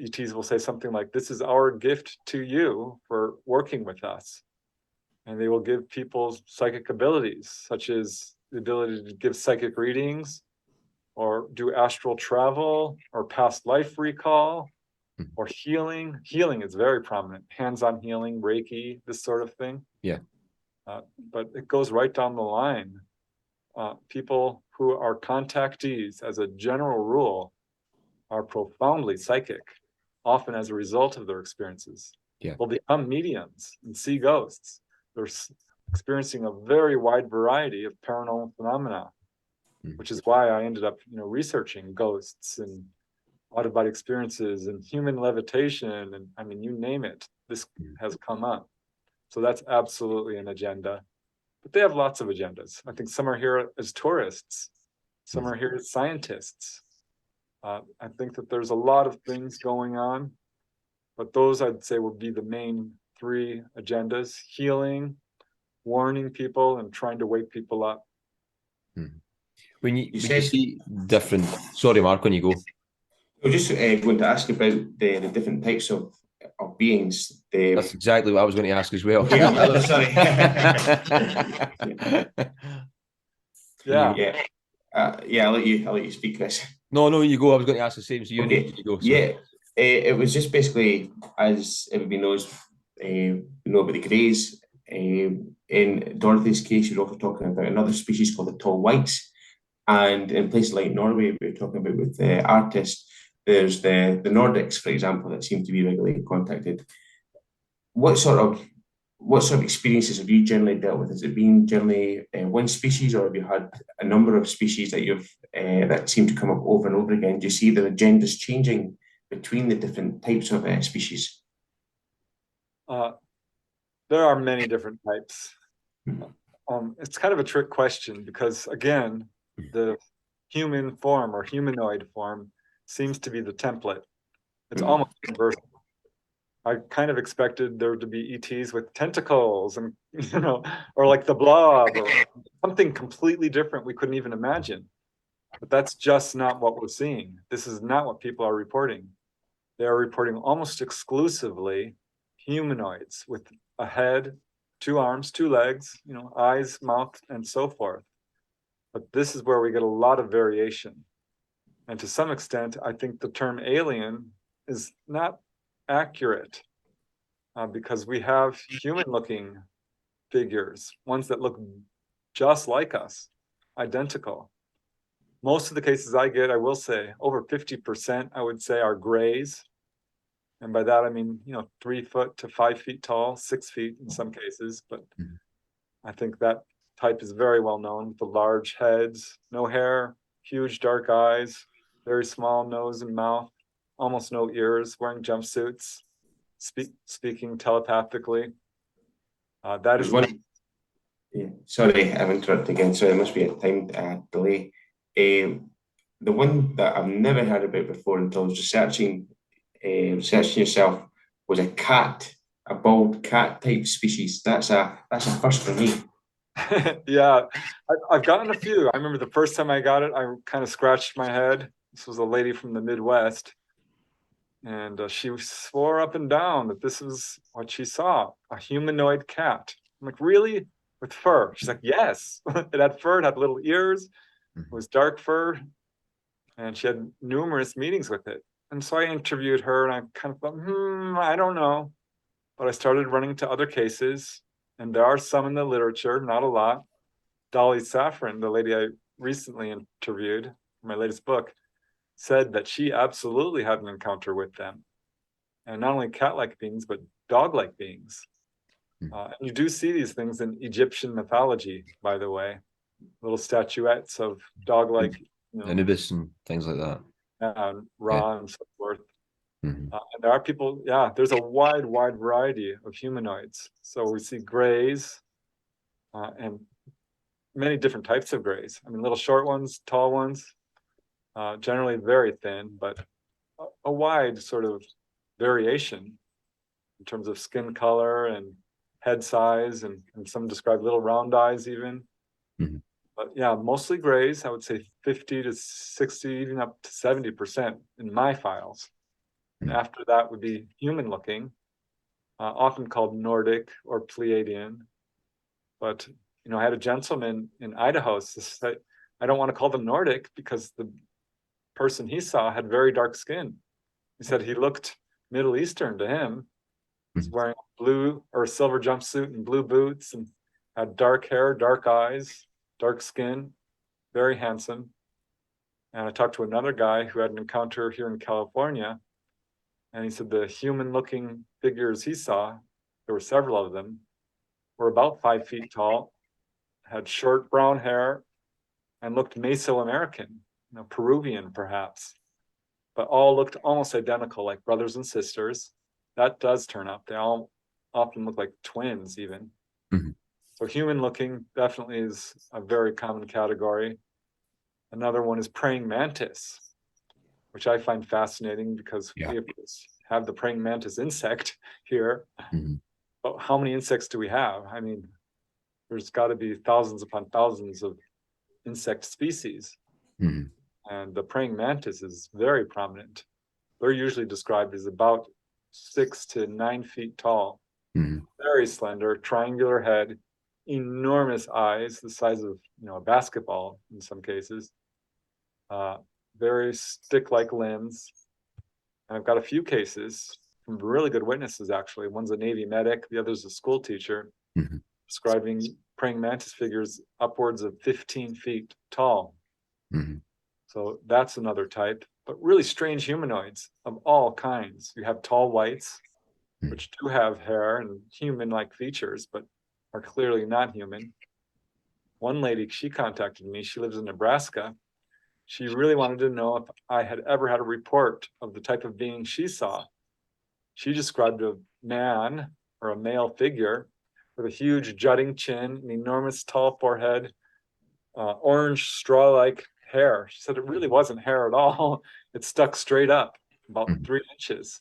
ETs will say something like, "This is our gift to you for working with us." And they will give people psychic abilities, such as the ability to give psychic readings, or do astral travel, or past life recall, or healing. Healing is very prominent. Hands-on healing, Reiki, this sort of thing. Yeah. But it goes right down the line. People who are contactees, as a general rule, are profoundly psychic, often as a result of their experiences. Yeah. Will become mediums and see ghosts. They're experiencing a very wide variety of paranormal phenomena, which is why I ended up, researching ghosts and out-of-body experiences and human levitation, and I mean, you name it, this has come up. So that's absolutely an agenda. But they have lots of agendas. I think some are here as tourists, some are here as scientists. I think that there's a lot of things going on, but those I'd say would be the main three agendas: healing, warning people, and trying to wake people up. When you see different, sorry, Mark, when you go. I was just going to ask about the different types of beings. That's exactly what I was going to ask as well. Yeah, sorry. Yeah. I'll let you speak, Chris. No, you go. I was going to ask the same. So you Okay. need to go. So. Yeah, it was just basically, as everybody knows, we know about the greys. In Dorothy's case, you're also talking about another species called the tall whites, and in places like Norway, we're talking about with artists. There's the Nordics, for example, that seem to be regularly contacted. What sort of experiences have you generally dealt with? Has it been generally one species, or have you had a number of species that you've that seem to come up over and over again? Do you see the agendas changing between the different types of species? There are many different types. It's kind of a trick question because, again, the human form or humanoid form seems to be the template. It's almost universal. I kind of expected there to be ETs with tentacles and, or like the Blob or something completely different we couldn't even imagine. But that's just not what we're seeing. This is not what people are reporting. They are reporting almost exclusively humanoids with a head, 2 arms, 2 legs, eyes, mouth, and so forth. But this is where we get a lot of variation. And to some extent, I think the term alien is not accurate because we have human-looking figures, ones that look just like us, identical. Most of the cases I get, I will say, over 50%, I would say, are grays. And by that, I mean, 3 foot to 5 feet tall, 6 feet in some cases. But I think that type is very well known with the large heads, no hair, huge dark eyes, very small nose and mouth, almost no ears, wearing jumpsuits, speaking telepathically. That is one. Yeah, sorry, I've interrupted again. Sorry, there must be a time delay. The one that I've never heard about before until I was researching yourself was a cat, a bald cat type species. That's a first for me. Yeah, I've gotten a few. I remember the first time I got it, I kind of scratched my head. This was a lady from the Midwest, and she swore up and down that this was what she saw, a humanoid cat. I'm like, really? With fur? She's like, yes. It had fur, it had little ears, it was dark fur, and she had numerous meetings with it. And so I interviewed her, and I kind of thought, I don't know. But I started running to other cases, and there are some in the literature, not a lot. Dolly Saffron, the lady I recently interviewed for my latest book, said that she absolutely had an encounter with them. And not only cat-like beings, but dog-like beings. And you do see these things in Egyptian mythology, by the way. Little statuettes of dog-like, Anubis and things like that. Ra and so forth. And there are people, there's a wide variety of humanoids. So we see grays and many different types of grays. I mean, little short ones, tall ones, generally very thin, but a wide sort of variation in terms of skin color and head size, and some describe little round eyes even. Mhm. But yeah, mostly grays. I would say 50 to 60, even up to 70% in my files. And Mhm. after that would be human looking, often called Nordic or Pleiadian. But I had a gentleman in Idaho said, I don't want to call them Nordic because the person he saw had very dark skin. He said he looked Middle Eastern to him. He's Mhm. wearing a blue or silver jumpsuit and blue boots and had dark hair, dark eyes, dark skin, very handsome. And I talked to another guy who had an encounter here in California, and he said the human-looking figures he saw, there were several of them, were about 5 feet tall, had short brown hair, and looked Mesoamerican, Peruvian perhaps, but all looked almost identical, like brothers and sisters. That does turn up. They all often look like twins even. Mhm. So human looking definitely is a very common category. Another one is praying mantis, which I find fascinating because Yeah. we of course have the praying mantis insect here. Mhm. But how many insects do we have? I mean, there's got to be thousands upon thousands of insect species. Mhm. And the praying mantis is very prominent. They're usually described as about 6 to 9 feet tall, Mhm. very slender, triangular head, enormous eyes, the size of a basketball in some cases, very stick-like limbs. And I've got a few cases from really good witnesses, actually. One's a Navy medic, the other's a school teacher, Mhm. describing praying mantis figures upwards of 15 feet tall. Mhm. So that's another type, but really strange humanoids of all kinds. You have tall whites, which do have hair and human-like features, but are clearly not human. One lady, she contacted me. She lives in Nebraska. She really wanted to know if I had ever had a report of the type of being she saw. She described a man or a male figure with a huge jutting chin, an enormous tall forehead, orange straw-like hair. She said it really wasn't hair at all. It stuck straight up about 3 inches.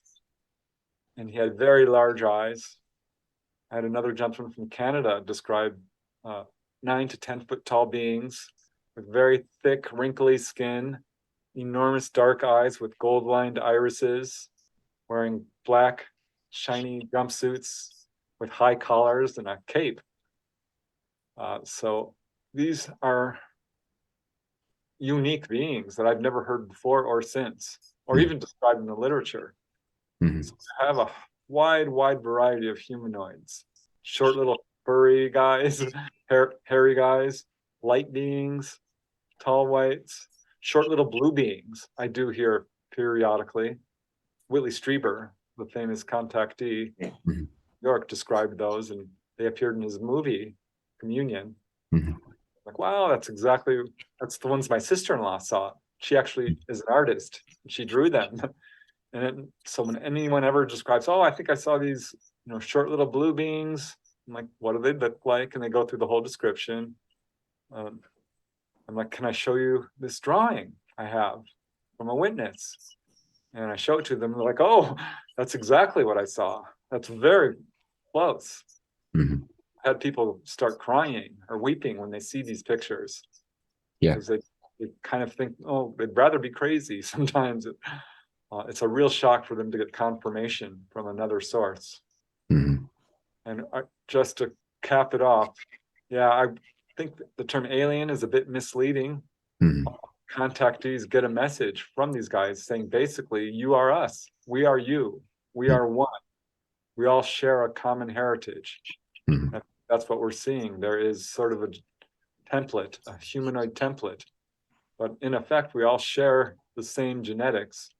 And he had very large eyes. I had another gentleman from Canada describe 9 to 10 foot tall beings with very thick, wrinkly skin, enormous dark eyes with gold lined irises, wearing black, shiny jumpsuits with high collars and a cape. So these are unique beings that I've never heard before or since, or even described in the literature. Mhm. So I have a wide variety of humanoids. Short little furry guys, hairy guys, light beings, tall whites, short little blue beings. I do hear periodically. Whitley Strieber, the famous contactee, Yeah. Mhm. New York, described those, and they appeared in his movie Communion. Mhm. Like, wow, that's the ones my sister-in-law saw. She actually is an artist. She drew them. So when anyone ever describes, oh, I think I saw these, short little blue beings, I'm like, what do they look like? And they go through the whole description. I'm like, can I show you this drawing I have from a witness? And I show it to them. They're like, oh, that's exactly what I saw. That's very close. Mhm. I had people start crying or weeping when they see these pictures. Yeah. Because they kind of think, oh, they'd rather be crazy sometimes. It's a real shock for them to get confirmation from another source. Mhm. And just to cap it off, yeah, I think the term alien is a bit misleading. Mhm. Contactees get a message from these guys saying, basically, you are us, we are you, we are one. We all share a common heritage. Mhm. That's what we're seeing. There is sort of a template, a humanoid template, but in effect, we all share the same genetics.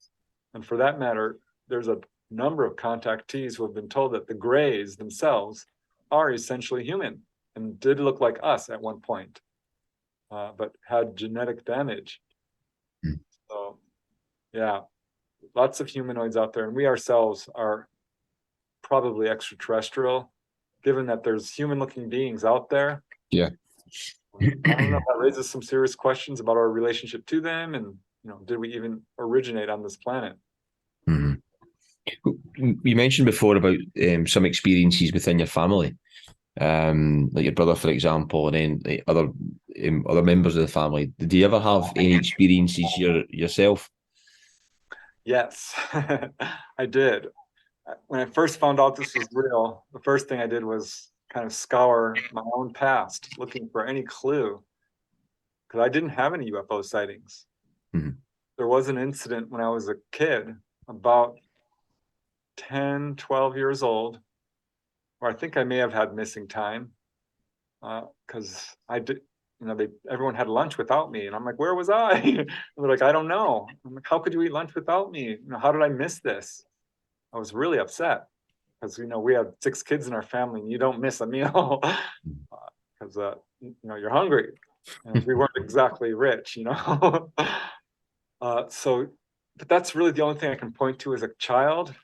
And for that matter, there's a number of contactees who have been told that the Greys themselves are essentially human and did look like us at one point, but had genetic damage. Mm. So, yeah, lots of humanoids out there, and we ourselves are probably extraterrestrial, given that there's human-looking beings out there. Yeah. I don't know, that raises some serious questions about our relationship to them, and did we even originate on this planet? Mhm. you mentioned before about some experiences within your family, like your brother, for example, and then the other members of the family. Did you ever have any experiences yourself? Yes, I did. When I first found out this was real, the first thing I did was kind of scour my own past, looking for any clue, because I didn't have any UFO sightings. Mhm. There was an incident when I was a kid, about 10, 12 years old, where I think I may have had missing time, because I did, everyone had lunch without me, and I'm like, where was I? And they're like, I don't know. I'm like, how could you eat lunch without me? How did I miss this? I was really upset because we have 6 kids in our family, and you don't miss a meal because you're hungry, and we weren't exactly rich. But that's really the only thing I can point to as a child.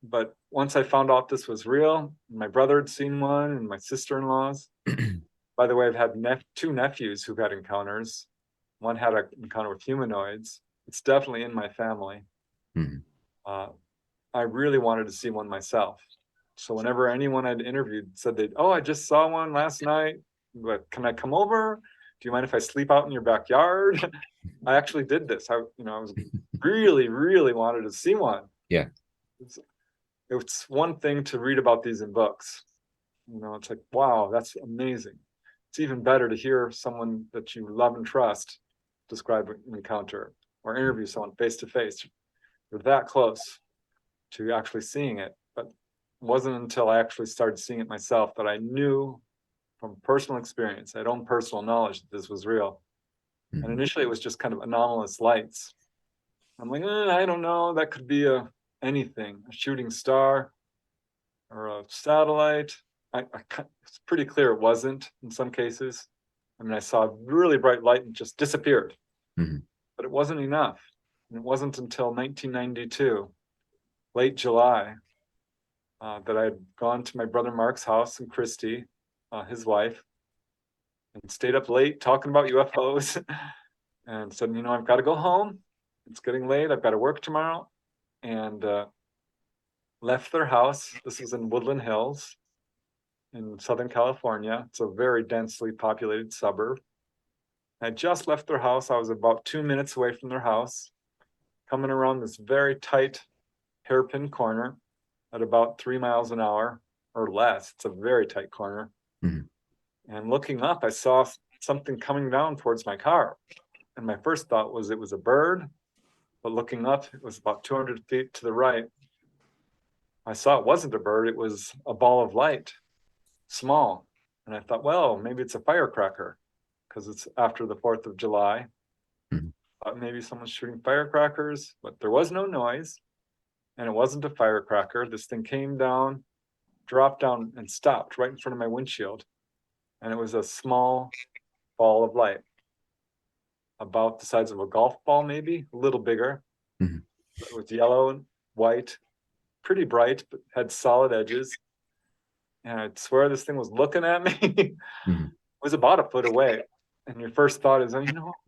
But once I found out this was real, my brother had seen one, and my sister-in-laws. By the way, I've had 2 nephews who've had encounters. One had an encounter with humanoids. It's definitely in my family. Mhm. I really wanted to see one myself. So whenever anyone I'd interviewed said I just saw one last night, but can I come over? Do you mind if I sleep out in your backyard? I actually did this. I was really, really wanted to see one. Yeah. It's one thing to read about these in books. It's like, wow, that's amazing. It's even better to hear someone that you love and trust describe an encounter or interview someone face to face. You're that close to actually seeing it. But it wasn't until I actually started seeing it myself that I knew from personal experience, I had own personal knowledge that this was real. And initially it was just kind of anomalous lights. I'm like, I don't know, that could be anything, a shooting star or a satellite. It's pretty clear it wasn't in some cases. I mean, I saw a really bright light and just disappeared, but it wasn't enough. And it wasn't until 1992, late July, that I had gone to my brother Mark's house in Christie, his wife, and stayed up late talking about UFOs and said, I've got to go home. It's getting late. I've got to work tomorrow. And left their house. This is in Woodland Hills in Southern California. It's a very densely populated suburb. I just left their house. I was about 2 minutes away from their house, coming around this very tight hairpin corner at about 3 miles an hour or less. It's a very tight corner. And looking up, I saw something coming down towards my car. And my first thought was it was a bird, but looking up, it was about 200 feet to the right. I saw it wasn't a bird, it was a ball of light, small. And I thought, well, maybe it's a firecracker because it's after the 4th of July. Thought maybe someone's shooting firecrackers, but there was no noise. And it wasn't a firecracker. This thing came down, dropped down, and stopped right in front of my windshield. And it was a small ball of light, about the size of a golf ball, maybe a little bigger. It was yellow and white, pretty bright, but had solid edges. And I swear this thing was looking at me. It was about a foot away. And your first thought is,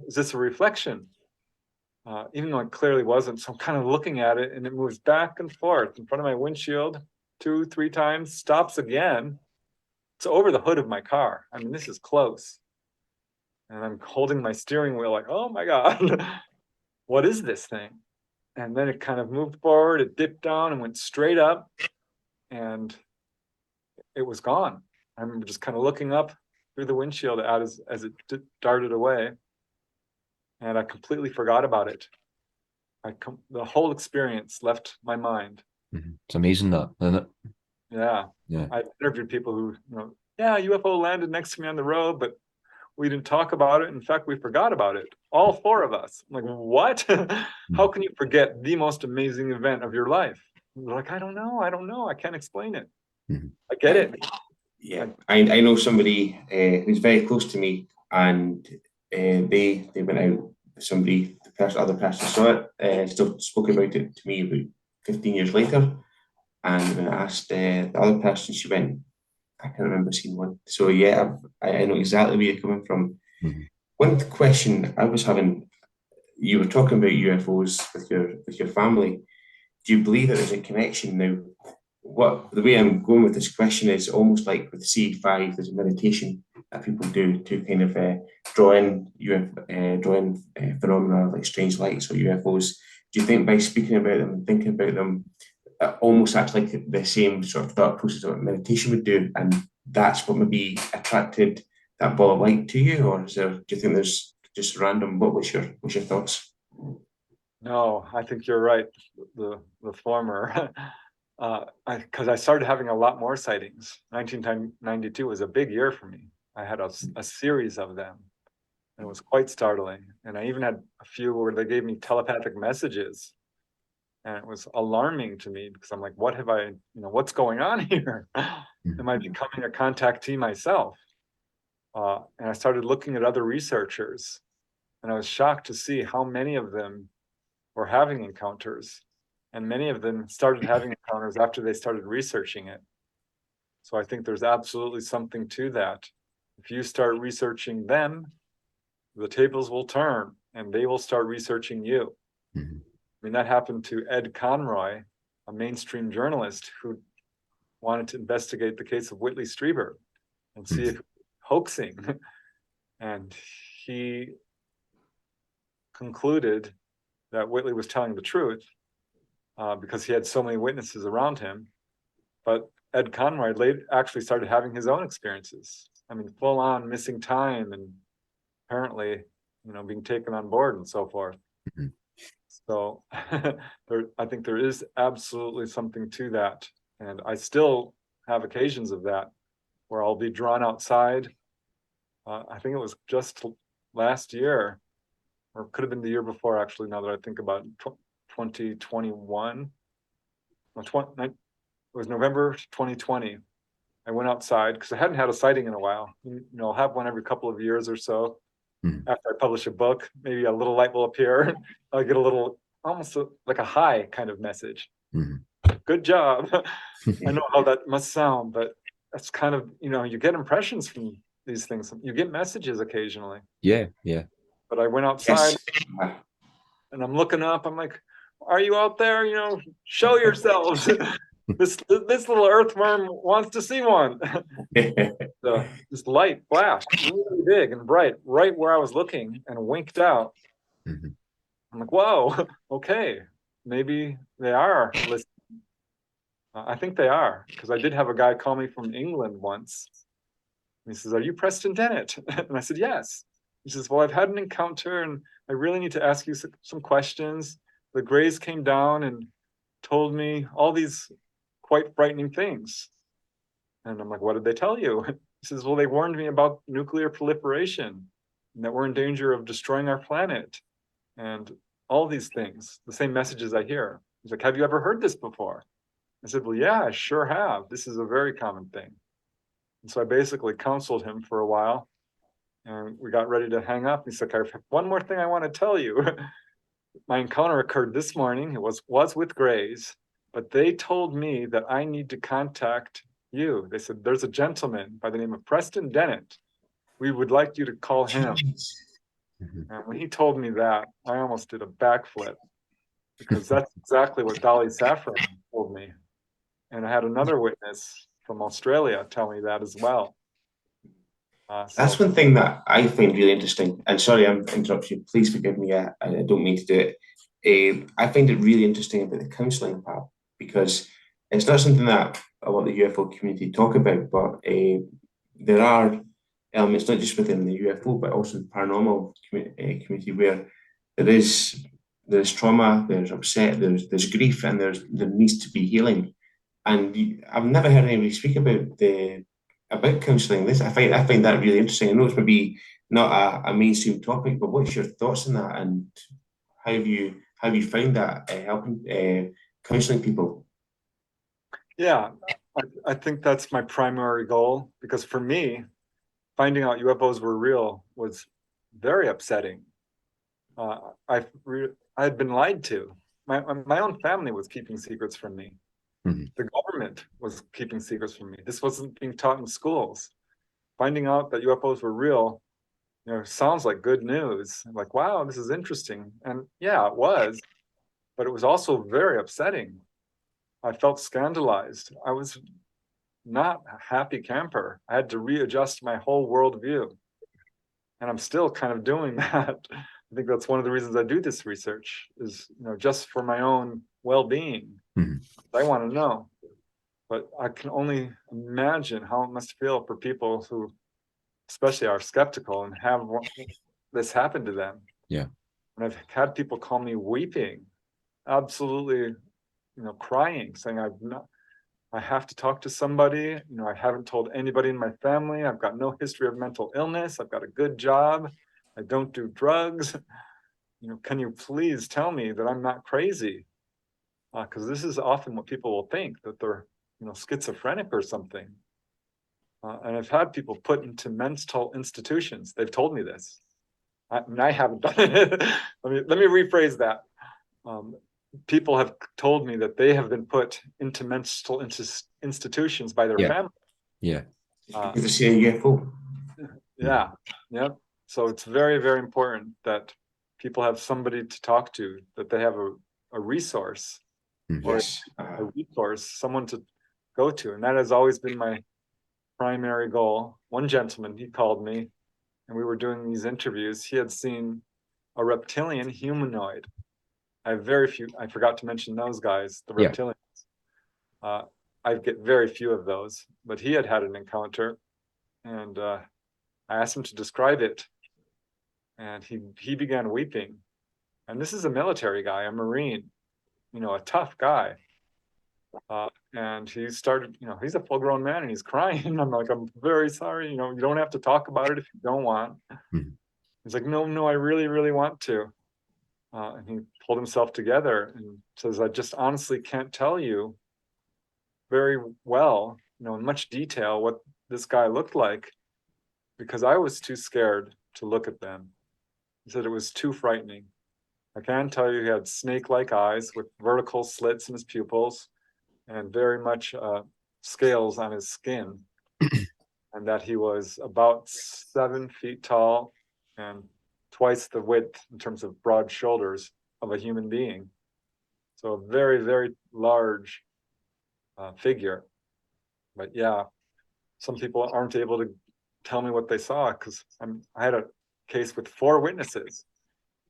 is this a reflection? Even though it clearly wasn't. So I'm kind of looking at it, and it moves back and forth in front of my windshield 2-3 times, stops again. It's over the hood of my car. I mean, this is close. And I'm holding my steering wheel like, oh my God, what is this thing? And then it kind of moved forward, it dipped down and went straight up, and it was gone. I remember just kind of looking up through the windshield as it darted away, and I completely forgot about it. The whole experience left my mind. It's amazing that, isn't it? Yeah. I interviewed people who, UFO landed next to me on the road, but we didn't talk about it. In fact, we forgot about it. All 4 of us. I'm like, what? How can you forget the most amazing event of your life? They're like, I don't know. I can't explain it. I get it. Yeah, I know somebody who's very close to me, and they went out with somebody, the other person saw it, still spoke about it to me about 15 years later. And when I asked the other person, she went, I can't remember seeing one. So yeah, I know exactly where you're coming from. One question I was having, you were talking about UFOs with your family. do you believe that there's a connection now? What the way I'm going with this question is almost like with C5, there's a meditation that people do to kind of draw in phenomena like strange lights or UFOs. Do you think by speaking about them and thinking about them, it almost acts like the same sort of thought process that meditation would do, and that's what maybe attracted that ball of light to you, or is there? Do you think there's just random? What's your thoughts? No, I think you're right. The former, because I started having a lot more sightings. 1992 was a big year for me. I had a series of them. It was quite startling, and I even had a few where they gave me telepathic messages, and it was alarming to me because I'm like, what have I? What's going on here? Am I becoming a contactee myself? And I started looking at other researchers, and I was shocked to see how many of them were having encounters, and many of them started having encounters after they started researching it. So I think there's absolutely something to that. If you start researching them, the tables will turn and they will start researching you. Mm-hmm. I mean, that happened to Ed Conroy, a mainstream journalist who wanted to investigate the case of Whitley Strieber and see if hoaxing. And he concluded that Whitley was telling the truth because he had so many witnesses around him. But Ed Conroy actually started having his own experiences. I mean, full on missing time and apparently, being taken on board and so forth. Mm-hmm. So I think there is absolutely something to that. And I still have occasions of that where I'll be drawn outside. I think it was just last year, or could have been the year before, actually, now that I think about it, 2021. It was November 2020. I went outside because I hadn't had a sighting in a while. I'll have one every couple of years or so. After I publish a book, maybe a little light will appear. I'll get a little, almost like a high kind of message. Mm-hmm. Good job. I know how that must sound, but that's kind of, you get impressions from these things. You get messages occasionally. Yeah. But I went outside and I'm looking up. I'm like, are you out there? Show yourselves. This little earthworm wants to see one. This light flashed really big and bright right where I was looking and winked out. Mm-hmm. I'm like, whoa, okay, maybe they are listening. I think they are, because I did have a guy call me from England once. And he says, are you Preston Dennett? And I said, yes. He says, well, I've had an encounter and I really need to ask you some questions. The Greys came down and told me all these quite frightening things. And I'm like, what did they tell you? He says, well, they warned me about nuclear proliferation and that we're in danger of destroying our planet and all these things, the same messages I hear. He's like, have you ever heard this before? I said, well, yeah, I sure have. This is a very common thing. And so I basically counseled him for a while and we got ready to hang up. He's like, I have one more thing I want to tell you. My encounter occurred this morning. It was with Greys, but they told me that I need to contact you. They said, there's a gentleman by the name of Preston Dennett. We would like you to call him. And when he told me that, I almost did a backflip because that's exactly what Dolly Saffron told me. And I had another witness from Australia tell me that as well. That's one thing that I find really interesting. And sorry, I'm interrupting you. Please forgive me. I don't mean to do it. I find it really interesting about the counselling part because it's not something that a lot of the UFO community talk about, but there are elements not just within the UFO but also the paranormal community where there's trauma, there's upset, there's grief, and there needs to be healing. And I've never heard anybody speak about counselling. I find that really interesting. I know it's maybe not a mainstream topic, but what's your thoughts on that, and how have you found that helping counselling people? Yeah, I think that's my primary goal because for me, finding out UFOs were real was very upsetting. I had been lied to. My own family was keeping secrets from me. Mm-hmm. The government was keeping secrets from me. This wasn't being taught in schools. Finding out that UFOs were real, sounds like good news. I'm like, wow, this is interesting. And yeah, it was. but it was also very upsetting. I felt scandalized. I was not a happy camper. I had to readjust my whole worldview. And I'm still kind of doing that. I think that's one of the reasons I do this research, is, you know, just for my own well-being. I want to know. But I can only imagine how it must feel for people who especially are skeptical and have this happen to them. Yeah. And I've had people call me weeping, absolutely, you know, crying, saying I have to talk to somebody. You know, I haven't told anybody in my family. I've got no history of mental illness. I've got a good job. I don't do drugs. You know, can you please tell me that I'm not crazy? Because this is often what people will think, that they're, you know, schizophrenic or something. And I've had people put into mental institutions. They've told me this. I haven't done it. let me rephrase that. People have told me that they have been put into mental institutions by their family. Yeah. Because they see a UFO. Yeah. Yep. So it's very, very important that people have somebody to talk to, that they have a resource, or a resource, someone to go to. And that has always been my primary goal. One gentleman, he called me and we were doing these interviews. He had seen a reptilian humanoid. I have very few, I forgot to mention those guys, the reptilians. I get very few of those, but he had an encounter, and I asked him to describe it, and he began weeping. And this is a military guy, a Marine, you know, a tough guy. And he started, you know, he's a full-grown man and he's crying. And I'm like, I'm very sorry, you know, you don't have to talk about it if you don't want. He's like, no, I really, really want to. And he pulled himself together and says, I just honestly can't tell you very well, you know, in much detail what this guy looked like, because I was too scared to look at them. He said it was too frightening. I can tell you he had snake-like eyes with vertical slits in his pupils and very much scales on his skin, and that he was about 7 feet tall and twice the width in terms of broad shoulders of a human being. So a very, very large figure. But yeah, some people aren't able to tell me what they saw, because I had a case with 4 witnesses.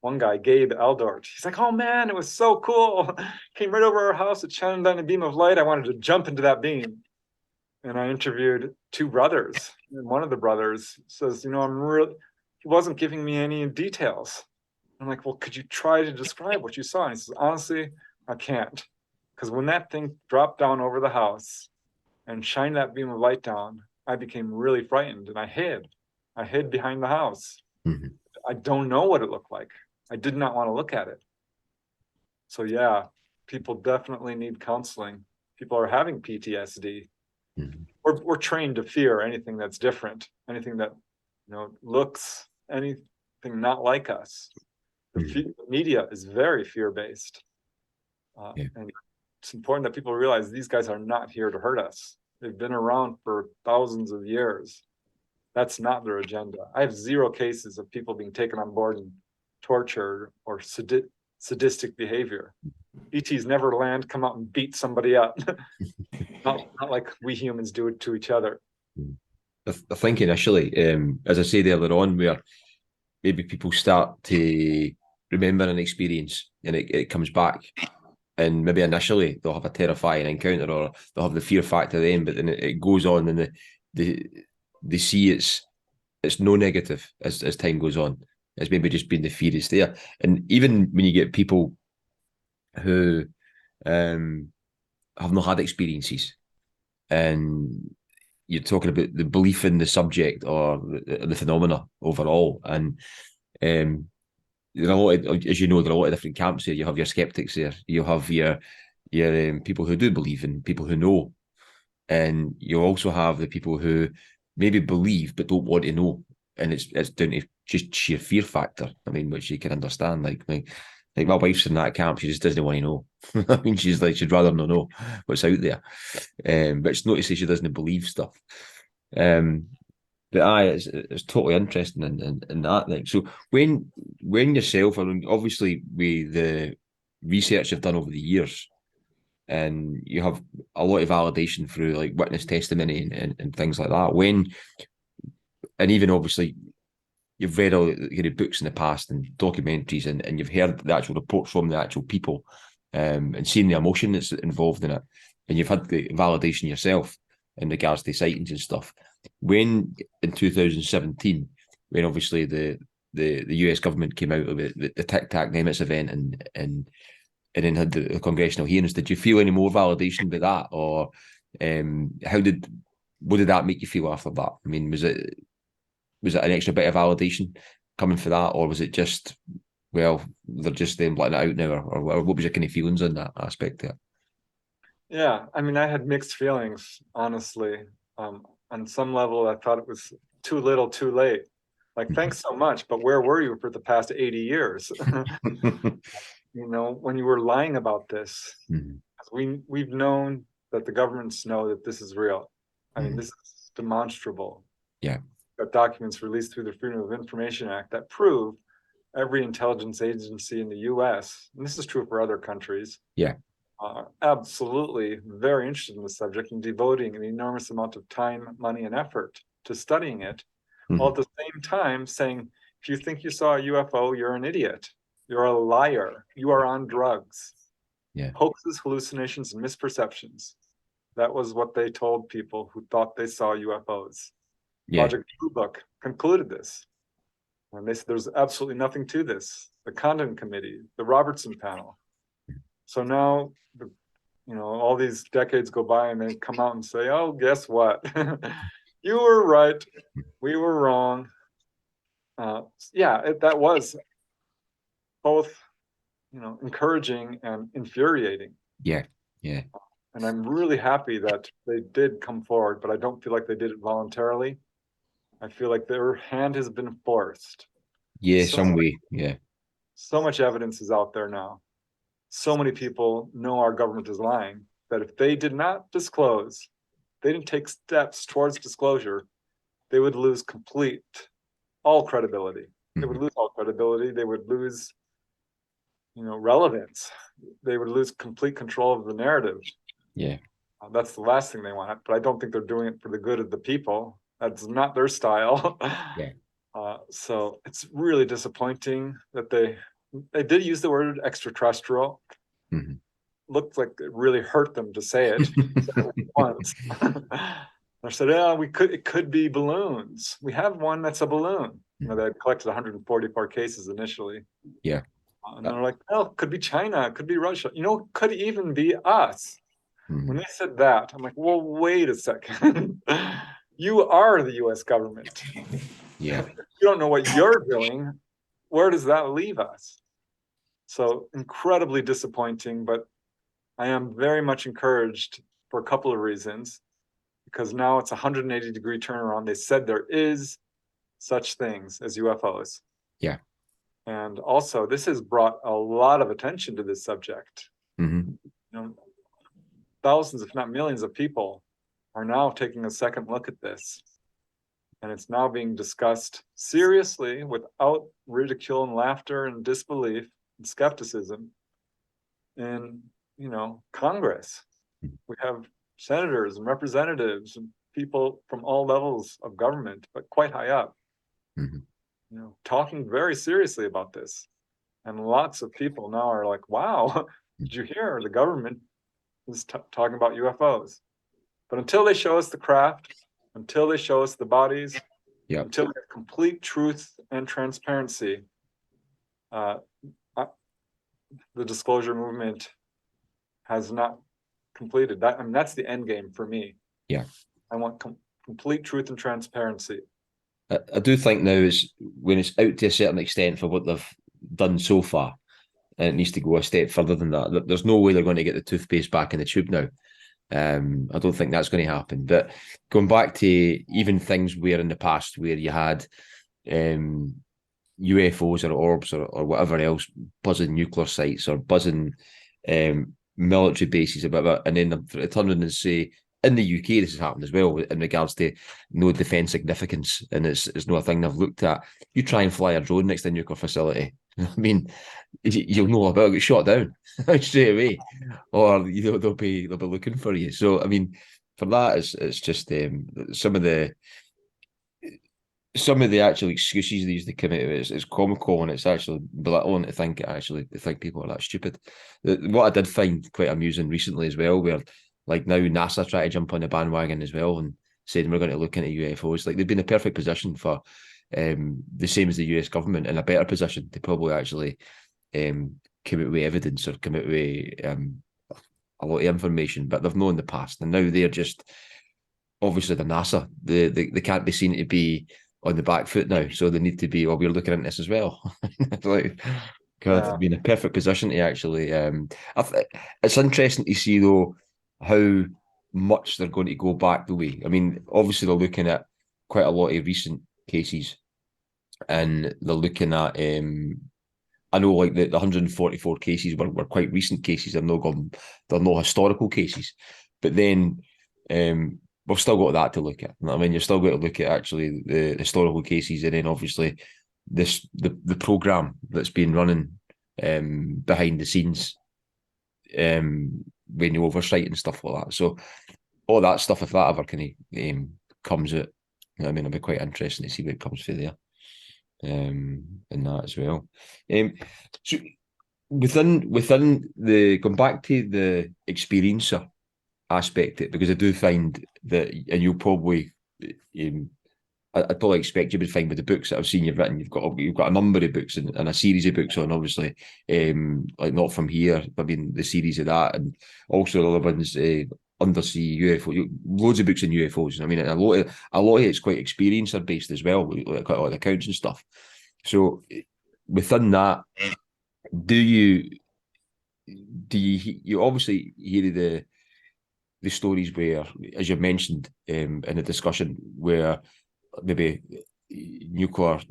One guy, Gabe Eldort, he's like, oh man, it was so cool. Came right over our house, it shined down a beam of light. I wanted to jump into that beam. And I interviewed 2 brothers. And one of the brothers says, you know, he wasn't giving me any details. I'm like, well, could you try to describe what you saw? And he says, honestly, I can't. Because when that thing dropped down over the house and shined that beam of light down, I became really frightened and I hid. I hid behind the house. I don't know what it looked like. I did not want to look at it. So yeah, people definitely need counseling. People are having PTSD. We're trained to fear anything that's different, anything that, you know, looks anything not like us. The media is very fear-based. And it's important that people realize these guys are not here to hurt us. They've been around for thousands of years. That's not their agenda. I have 0 cases of people being taken on board and tortured or sadistic behavior. ETs never land, come out and beat somebody up. not like we humans do it to each other. I think initially, as I said earlier on, where maybe people start to remember an experience and it comes back, and maybe initially they'll have a terrifying encounter or they'll have the fear factor then, but then it goes on and they see it's no negative as time goes on. It's maybe just been the fear is there. And even when you get people who have not had experiences, and you're talking about the belief in the subject or the phenomena overall, and there are a lot of, as you know, there are a lot of different camps here. You have your skeptics there, you have your people who do believe and people who know, and you also have the people who maybe believe but don't want to know, and it's down to just sheer fear factor. I mean, which you can understand. Like my wife's in that camp, she just doesn't want to know. I mean, she's like, she'd rather not know what's out there. But it's not to say she doesn't believe stuff. But it's totally interesting in that thing. So when yourself, I mean, obviously with the research you've done over the years, and you have a lot of validation through like witness testimony and things like that. And even obviously you've read all the books in the past and documentaries, and you've heard the actual reports from the actual people, and seen the emotion that's involved in it, and you've had the validation yourself in regards to sightings and stuff. When in 2017, when obviously the US government came out of the Tic Tac Nimitz event and then had the congressional hearings, did you feel any more validation by that, or what did that make you feel after that? I mean, was it an extra bit of validation coming for that, or was it just, well, they're just letting it out now, or what was your kind of feelings on that aspect there? Yeah, I mean, I had mixed feelings, honestly. On some level, I thought it was too little, too late. Like, thanks so much, but where were you for the past 80 years? You know, when you were lying about this, we've known that the governments know that this is real. I mean, this is demonstrable. Yeah. Got documents released through the Freedom of Information Act that prove every intelligence agency in the US, and this is true for other countries, absolutely very interested in the subject and devoting an enormous amount of time, money, and effort to studying it, while at the same time saying, if you think you saw a UFO, you're an idiot. You're a liar. You are on drugs. Yeah. Hoaxes, hallucinations, and misperceptions. That was what they told people who thought they saw UFOs. Yeah. Project Blue Book concluded this. And they said there's absolutely nothing to this. The Condon Committee, the Robertson panel. So now, all these decades go by and they come out and say, oh, guess what? You were right. We were wrong. That was both, encouraging and infuriating. Yeah. And I'm really happy that they did come forward, but I don't feel like they did it voluntarily. I feel like their hand has been forced. Yeah, some way. Yeah. So much evidence is out there now. So many people know our government is lying, that if they did not disclose, they didn't take steps towards disclosure, they would lose all credibility. They would lose all credibility. They would lose, relevance. They would lose complete control of the narrative. Yeah. That's the last thing they want, but I don't think they're doing it for the good of the people. That's not their style. Yeah. So it's really disappointing that they did use the word extraterrestrial. Looked like it really hurt them to say it once. They said, it could be balloons. We have one that's a balloon. They had collected 144 cases initially. Yeah. And they're like, it could be China, it could be Russia. It could even be us. When they said that, I'm like, well, wait a second. You are the US government. Yeah. If you don't know what you're doing, where does that leave us? So incredibly disappointing, but I am very much encouraged for a couple of reasons, because now it's a 180-degree turnaround. They said there is such things as UFOs. Yeah. And also, this has brought a lot of attention to this subject. Thousands, if not millions of people are now taking a second look at this. And it's now being discussed seriously without ridicule and laughter and disbelief and skepticism in, Congress. We have senators and representatives and people from all levels of government, but quite high up, talking very seriously about this. And lots of people now are like, wow, did you hear the government is talking about UFOs? But until they show us the craft, until they show us the bodies, until we have complete truth and transparency, the disclosure movement has not completed. That's the end game for me. Yeah. I want complete truth and transparency. I do think now is when it's out to a certain extent for what they've done so far, and it needs to go a step further than that. There's no way they're going to get the toothpaste back in the tube now. I don't think that's going to happen. But going back to even things where in the past where you had UFOs or orbs or whatever else buzzing nuclear sites or buzzing military bases, and then they turn around and say in the UK, this has happened as well in regards to no defence significance, and it's not a thing they've looked at. You try and fly a drone next to a nuclear facility, I mean, you'll know about it, get shot down straight away, or they'll be looking for you. So I mean, for that, it's just some of the actual excuses they use to come out of it is comical, and it's actually belittling to think people are that stupid. What I did find quite amusing recently as well, where like now NASA try to jump on the bandwagon as well and saying we're going to look into UFOs. Like they've been in a perfect position for the same as the US government, in a better position to probably actually come out with evidence or come out with a lot of information, but they've known in the past, and now they're just obviously the NASA. They can't be seen to be on the back foot now, so they need to be. Well, we're looking at this as well. Like, God, Yeah. be in a perfect position to actually. It's interesting to see though how much they're going to go back the way. I mean, obviously they're looking at quite a lot of recent cases, and they're looking at. I know, like the 144 cases were quite recent cases. They're no historical cases, but then we've still got that to look at. I mean, you're still going to look at actually the historical cases, and then obviously the program that's been running behind the scenes when you oversight and stuff like that. So all that stuff, if that ever kind of comes out, I mean, it'll be quite interesting to see what comes through there. And that as well. So within the going back to the experiencer aspect, it because I do find that, and you'll probably, I'd probably expect you would find with the books that I've seen you've written, you've got a number of books and a series of books on, obviously, like Not From Here. I mean, the series of that, and also the other ones, undersea UFO, loads of books on UFOs. I mean, a lot of it's quite experiencer based as well, like quite a lot of accounts and stuff. So within that, do you obviously hear the stories where, as you mentioned in the discussion, where maybe nuclear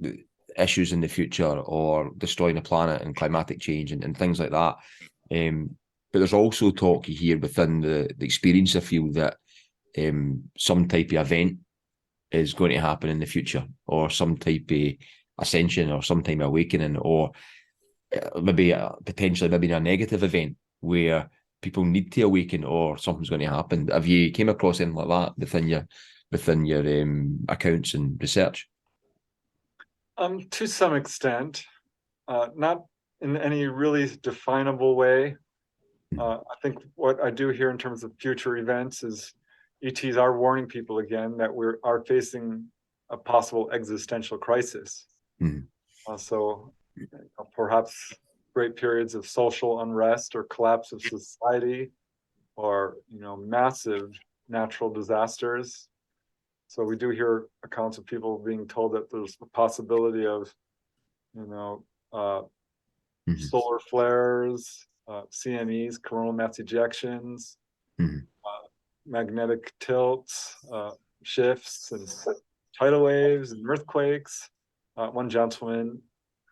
issues in the future or destroying the planet and climatic change and things like that. But there's also talk you hear within the experiencer field that some type of event is going to happen in the future, or some type of ascension, or some type of awakening, or maybe potentially maybe a negative event where people need to awaken, or something's going to happen. Have you came across anything like that within your accounts and research? To some extent, not in any really definable way. I think what I do here in terms of future events is ETs are warning people again that we are facing a possible existential crisis. So perhaps great periods of social unrest or collapse of society, or massive natural disasters. So we do hear accounts of people being told that there's a possibility of solar flares, CMEs, coronal mass ejections, magnetic tilts, shifts, and tidal waves and earthquakes. One gentleman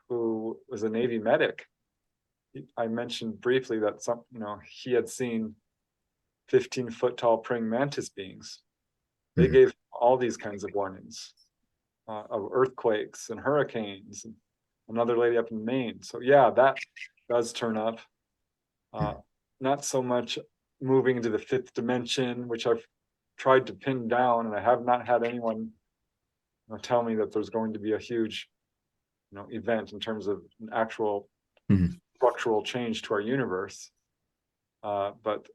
who was a Navy medic, I mentioned briefly that he had seen 15-foot tall praying mantis beings. They gave all these kinds of warnings of earthquakes and hurricanes. And another lady up in Maine. So yeah, that does turn up. Not so much moving into the fifth dimension, which I've tried to pin down, and I have not had anyone tell me that there's going to be a huge event in terms of an actual structural change to our universe. But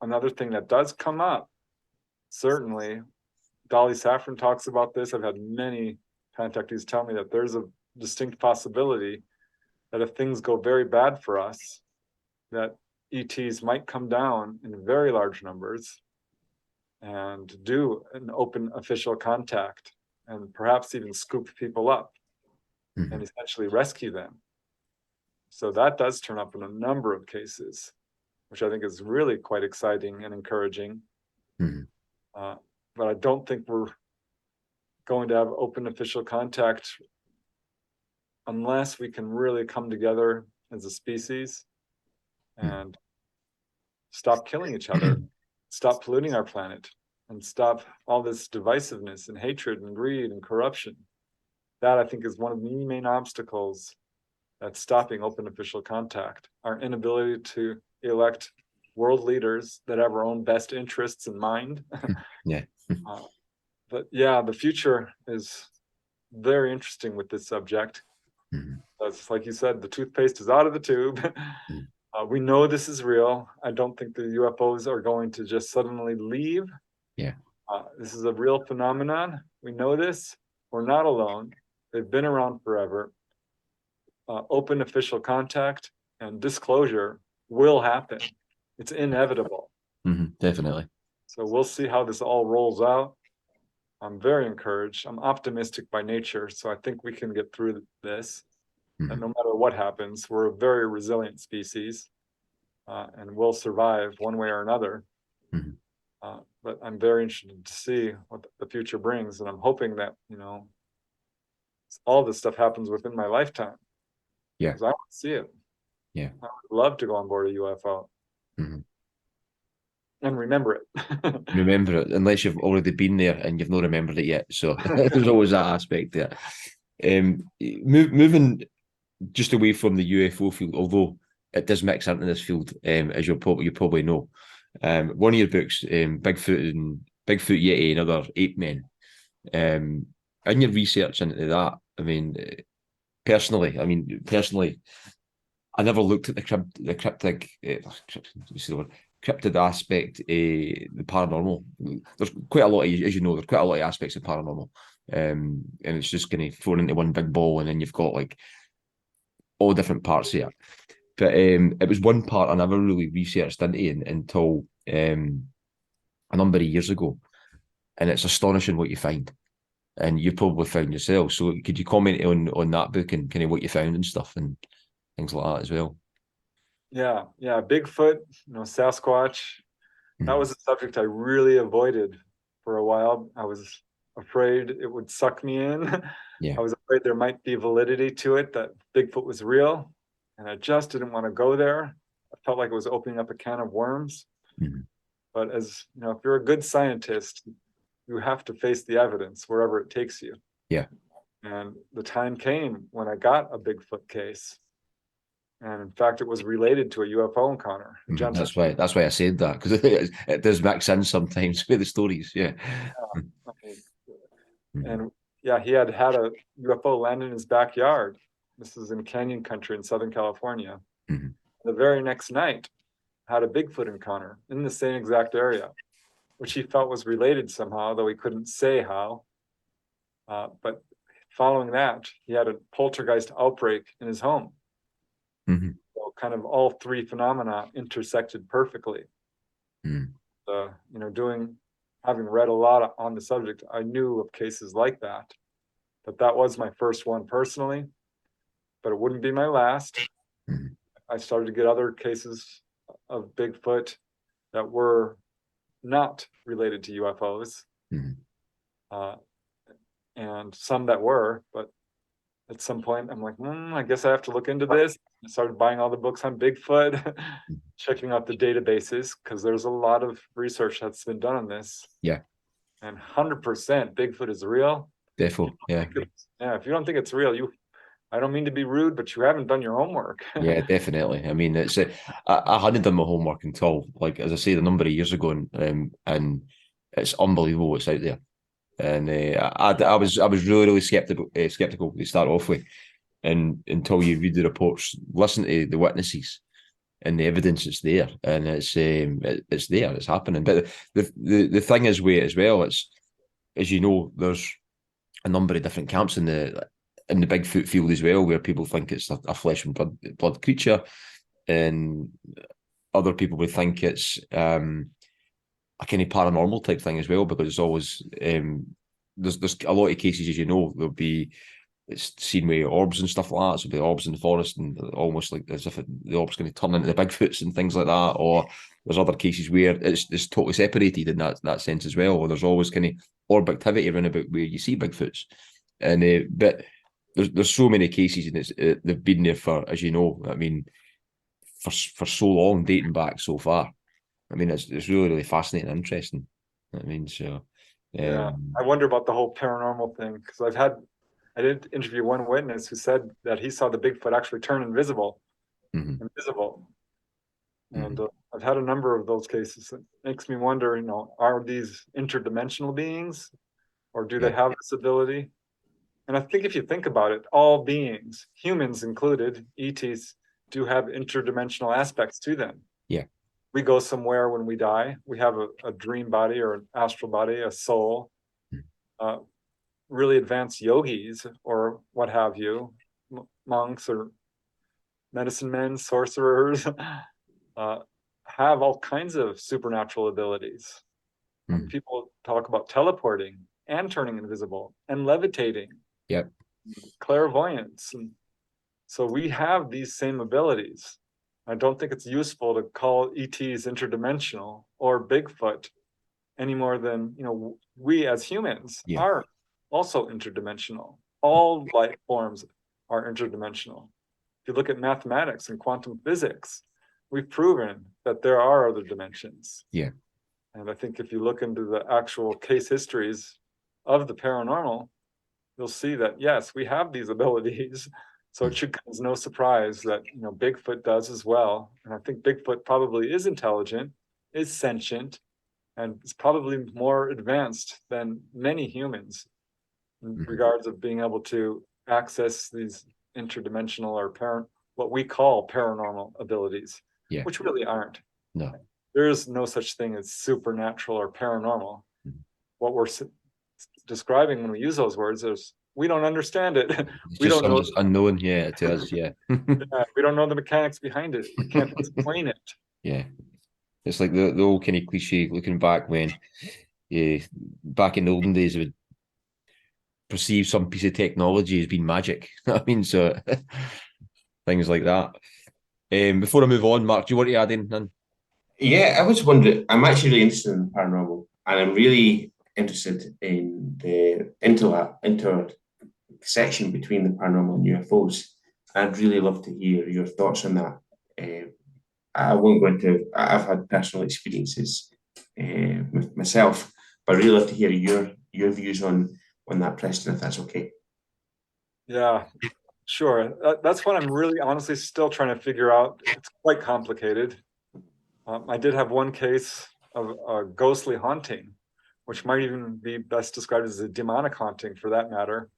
another thing that does come up, certainly, Dolly Saffron talks about this. I've had many contactees tell me that there's a distinct possibility that if things go very bad for us, that ETs might come down in very large numbers and do an open official contact, and perhaps even scoop people up and essentially rescue them. So that does turn up in a number of cases, which I think is really quite exciting and encouraging. But I don't think we're going to have open official contact unless we can really come together as a species and stop killing each other. stop polluting our planet and stop all this divisiveness and hatred and greed and corruption. That, I think, is one of the main obstacles that's stopping open official contact. Our inability to elect world leaders that have our own best interests in mind. Yeah. But yeah, the future is very interesting with this subject. It's like you said, the toothpaste is out of the tube. We know this is real. I don't think the UFOs are going to just suddenly leave. Yeah. This is a real phenomenon. We know this. We're not alone. They've been around forever. Open official contact and disclosure will happen. It's inevitable. Definitely. So we'll see how this all rolls out. I'm very encouraged. I'm optimistic by nature, so I think we can get through this. And no matter what happens, we're a very resilient species, and we'll survive one way or another. But I'm very interested to see what the future brings, and I'm hoping that, you know, all this stuff happens within my lifetime. Yeah. Because I want to see it. Yeah. I would love to go on board a UFO. And remember it. Remember it, unless you've already been there and you've not remembered it yet. So there's always that aspect there. Moving just away from the UFO field, although it does mix into this field, as you probably know. One of your books, Bigfoot, Yeti, and Other Ape Men. In your research into that, I mean, personally, I never looked at the cryptid aspect, the paranormal. There's quite a lot of, as you know, there's quite a lot of aspects of paranormal, and it's just kind of thrown into one big ball, and then you've got like all different parts here. But it was one part I never really researched into until a number of years ago, and it's astonishing what you find, and you've probably found yourself. So could you comment on that book and kind of what you found and stuff and things like that as well? Yeah, Bigfoot, you know, Sasquatch. That was a subject I really avoided for a while. I was afraid it would suck me in. Yeah. I was afraid there might be validity to it, that Bigfoot was real, and I just didn't want to go there. I felt like it was opening up a can of worms. But as you know, if you're a good scientist, you have to face the evidence wherever it takes you. Yeah. And the time came when I got a Bigfoot case. And in fact, it was related to a UFO encounter. That's why I said that, because it does mix in sometimes with the stories. Yeah. And yeah, he had a UFO land in his backyard. This is in Canyon Country in Southern California. The very next night, had a Bigfoot encounter in the same exact area, which he felt was related somehow, though he couldn't say how. But following that, he had a poltergeist outbreak in his home. So kind of all three phenomena intersected perfectly. You know, having read a lot on the subject, I knew of cases like that. But that was my first one personally, but it wouldn't be my last. I started to get other cases of Bigfoot that were not related to UFOs, and some that were, but at some point I'm like, I guess I have to look into this. I started buying all the books on Bigfoot, checking out the databases, because there's a lot of research that's been done on this. Yeah. And 100% Bigfoot is real. Definitely. Yeah. Yeah. If you don't think it's real, I don't mean to be rude, but you haven't done your homework. Yeah, definitely. I mean, it's I hadn't done my homework until, like, as I say, a number of years ago, and it's unbelievable what's out there. And I was really skeptical to start off with, and until you read the reports, listen to the witnesses and the evidence that's there, and it's there, it's happening. But the thing is with it as well, it's, as you know, there's a number of different camps in the Bigfoot field as well, where people think it's a flesh and blood creature, and other people would think it's a kind of paranormal type thing as well, because it's always there's a lot of cases, as you know, it's seen with orbs and stuff like that. So the orbs in the forest, and almost like as if the orb's going to turn into the Bigfoots and things like that. Or there's other cases where it's totally separated in that sense as well. Or there's always kind of orb activity around about where you see Bigfoots, and but there's so many cases, and they've been there for, as you know, I mean, for so long, dating back so far. I mean, it's really, really fascinating and interesting. I mean, so Yeah, I wonder about the whole paranormal thing, because I did interview one witness who said that he saw the Bigfoot actually turn invisible. mhm, And mhm. I've had a number of those cases. It makes me wonder, are these interdimensional beings, or do they Yeah, have this ability? And I think if you think about it, all beings, humans included, ETs, do have interdimensional aspects to them. yeah, We go somewhere when we die. We have a dream body or an astral body, a soul. mm, Uh, really advanced yogis or what have you, monks or medicine men, sorcerers, uh, have all kinds of supernatural abilities. mm, People talk about teleporting and turning invisible and levitating, yeah, clairvoyance. And so we have these same abilities. I don't think it's useful to call ETs interdimensional or Bigfoot any more than, we as humans yeah, are also interdimensional. All life forms are interdimensional. If you look at mathematics and quantum physics, we've proven that there are other dimensions. yeah, And I think if you look into the actual case histories of the paranormal, you'll see that, yes, we have these abilities. So it mm, should come as no surprise that, Bigfoot does as well. And I think Bigfoot probably is intelligent, is sentient, and is probably more advanced than many humans in mhm. regards of being able to access these interdimensional or what we call paranormal abilities, Yeah, which really aren't. no, There is no such thing as supernatural or paranormal. mhm. What we're describing when we use those words is we don't understand it. It's We just don't something know. that's unknown, yeah, to us, yeah, We don't know the mechanics behind it. We can't explain it. yeah. It's like the old kind of cliche looking back when, back in the olden days, they would perceive some piece of technology as being magic. I mean, so things like that. Before I move on, Mark, do you want to add in? Yeah, I was wondering. I'm actually really interested in paranormal, and I'm really interested in the intersection between the paranormal and UFOs. I'd really love to hear your thoughts on that. I won't go into. I've had personal experiences with myself, but I'd really love to hear your views on that, Preston, if that's okay. Yeah, sure. That's what I'm really honestly still trying to figure out. It's quite complicated. I did have one case of a ghostly haunting, which might even be best described as a demonic haunting for that matter,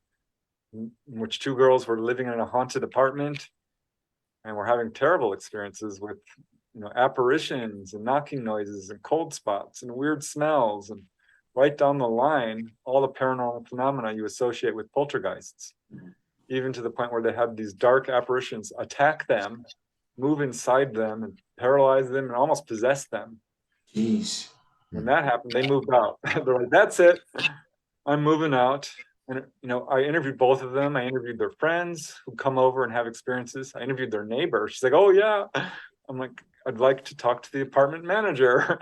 in which two girls were living in a haunted apartment and were having terrible experiences with, apparitions and knocking noises and cold spots and weird smells, and right down the line, all the paranormal phenomena you associate with poltergeists, even to the point where they had these dark apparitions attack them, move inside them and paralyze them and almost possess them. Jeez. When that happened, they moved out. They're like, that's it. I'm moving out. And, I interviewed both of them. I interviewed their friends who come over and have experiences. I interviewed their neighbor. She's like, oh, yeah. I'm like, I'd like to talk to the apartment manager.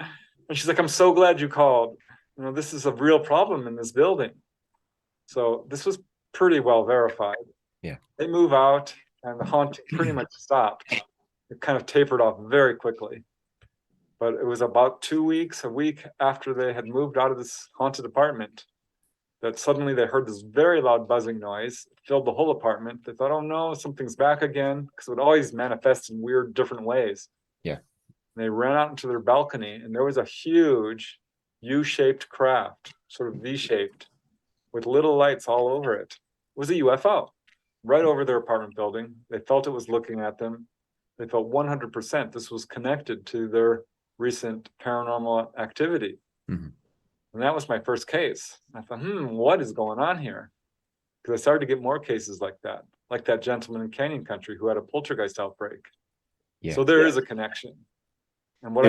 And she's like, I'm so glad you called. This is a real problem in this building. So this was pretty well verified. Yeah. They move out and the haunting pretty much stopped. It kind of tapered off very quickly. But it was about 2 weeks, a week after they had moved out of this haunted apartment that suddenly they heard this very loud buzzing noise. It filled the whole apartment. They thought, oh no, something's back again, because it would always manifest in weird, different ways. Yeah. And they ran out into their balcony, and there was a huge U-shaped craft, sort of V-shaped, with little lights all over it. It was a UFO right over their apartment building. They felt it was looking at them. They felt 100% this was connected to their recent paranormal activity. Mm-hmm. And that was my first case. I thought, what is going on here? Because I started to get more cases like that gentleman in Canyon Country who had a poltergeist outbreak. Yeah. So there is a connection. And what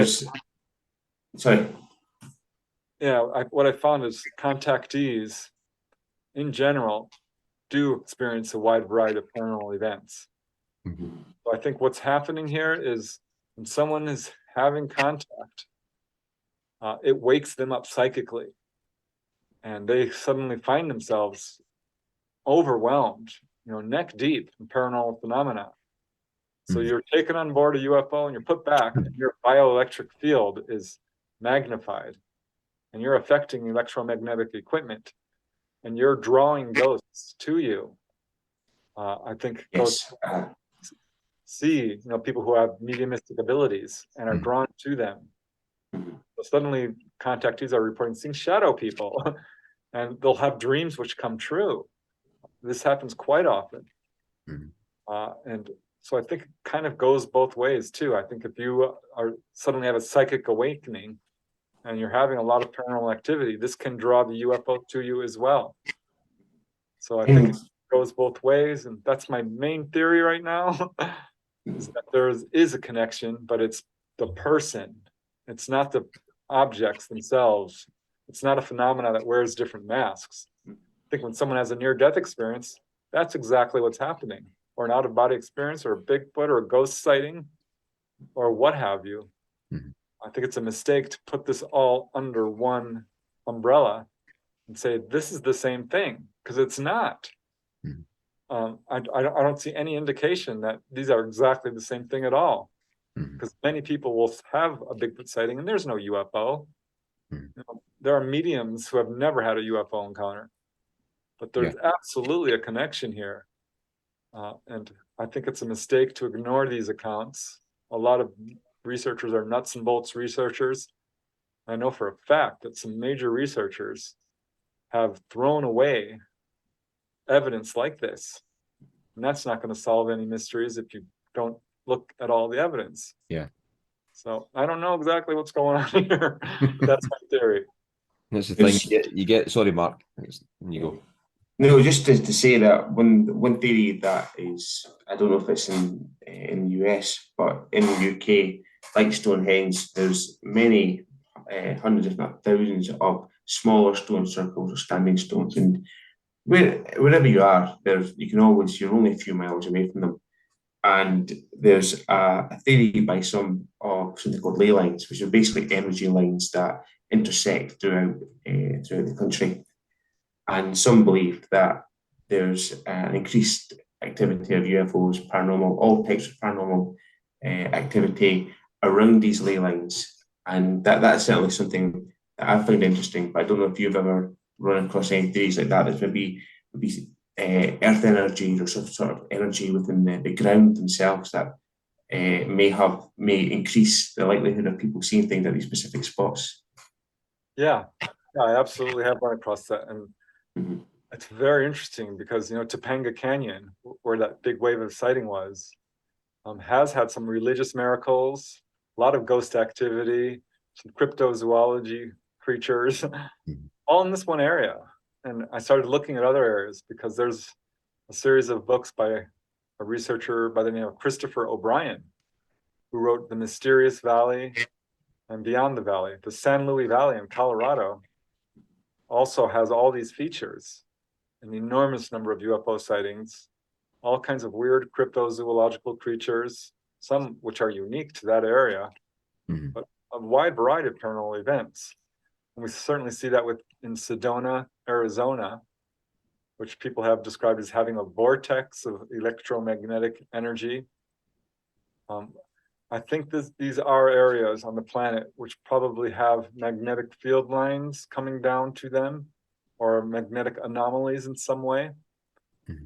Sorry. what I found is contactees in general do experience a wide variety of paranormal events. Mm-hmm. So I think what's happening here is when someone is having contact, it wakes them up psychically, and they suddenly find themselves overwhelmed, neck deep in paranormal phenomena. So you're taken on board a UFO and you're put back, and your bioelectric field is magnified, and you're affecting electromagnetic equipment, and you're drawing ghosts to you. I think ghosts see, people who have mediumistic abilities and are drawn to them. So suddenly contactees are reporting seeing shadow people and they'll have dreams which come true. This happens quite often. And so I think it kind of goes both ways too. I think if you are suddenly have a psychic awakening and you're having a lot of paranormal activity, this can draw the UFO to you as well. So I think it goes both ways, and that's my main theory right now, is that there is a connection, but it's the person. It's not the objects themselves. It's not a phenomena that wears different masks. I think when someone has a near-death experience, that's exactly what's happening. Or an out-of-body experience, or a Bigfoot, or a ghost sighting, or what have you. I think it's a mistake to put this all under one umbrella and say this is the same thing, because it's not. I don't see any indication that these are exactly the same thing at all, because many people will have a Bigfoot sighting and there's no UFO. There are mediums who have never had a UFO encounter, but there's absolutely a connection here. And I think it's a mistake to ignore these accounts. A lot of researchers are nuts and bolts researchers. I know for a fact that some major researchers have thrown away evidence like this. And that's not going to solve any mysteries if you don't look at all the evidence. So I don't know exactly what's going on here. That's my theory. That's the thing. You get sorry, Mark. You go. No, just to say that one theory that is, I don't know if it's in the US, but in the UK, like Stonehenge, there's many hundreds, if not thousands, of smaller stone circles or standing stones, and wherever you are, you're only a few miles away from them. And there's a theory by something called ley lines, which are basically energy lines that intersect throughout the country. And some believe that there's an increased activity of UFOs, paranormal, all types of paranormal activity around these ley lines. And that's certainly something that I've found interesting, but I don't know if you've ever run across any theories like that. There's maybe earth energy or some sort of energy within the ground themselves that may increase the likelihood of people seeing things at these specific spots. Yeah, I absolutely have run across that. And it's very interesting because, Topanga Canyon, where that big wave of sighting was, has had some religious miracles, a lot of ghost activity, some cryptozoology creatures, all in this one area. And I started looking at other areas because there's a series of books by a researcher by the name of Christopher O'Brien, who wrote The Mysterious Valley and Beyond the Valley. The San Luis Valley in Colorado also has all these features, an enormous number of UFO sightings, all kinds of weird cryptozoological creatures, some which are unique to that area, but a wide variety of paranormal events. And we certainly see that in Sedona, Arizona, which people have described as having a vortex of electromagnetic energy. I think these are areas on the planet which probably have magnetic field lines coming down to them, or magnetic anomalies in some way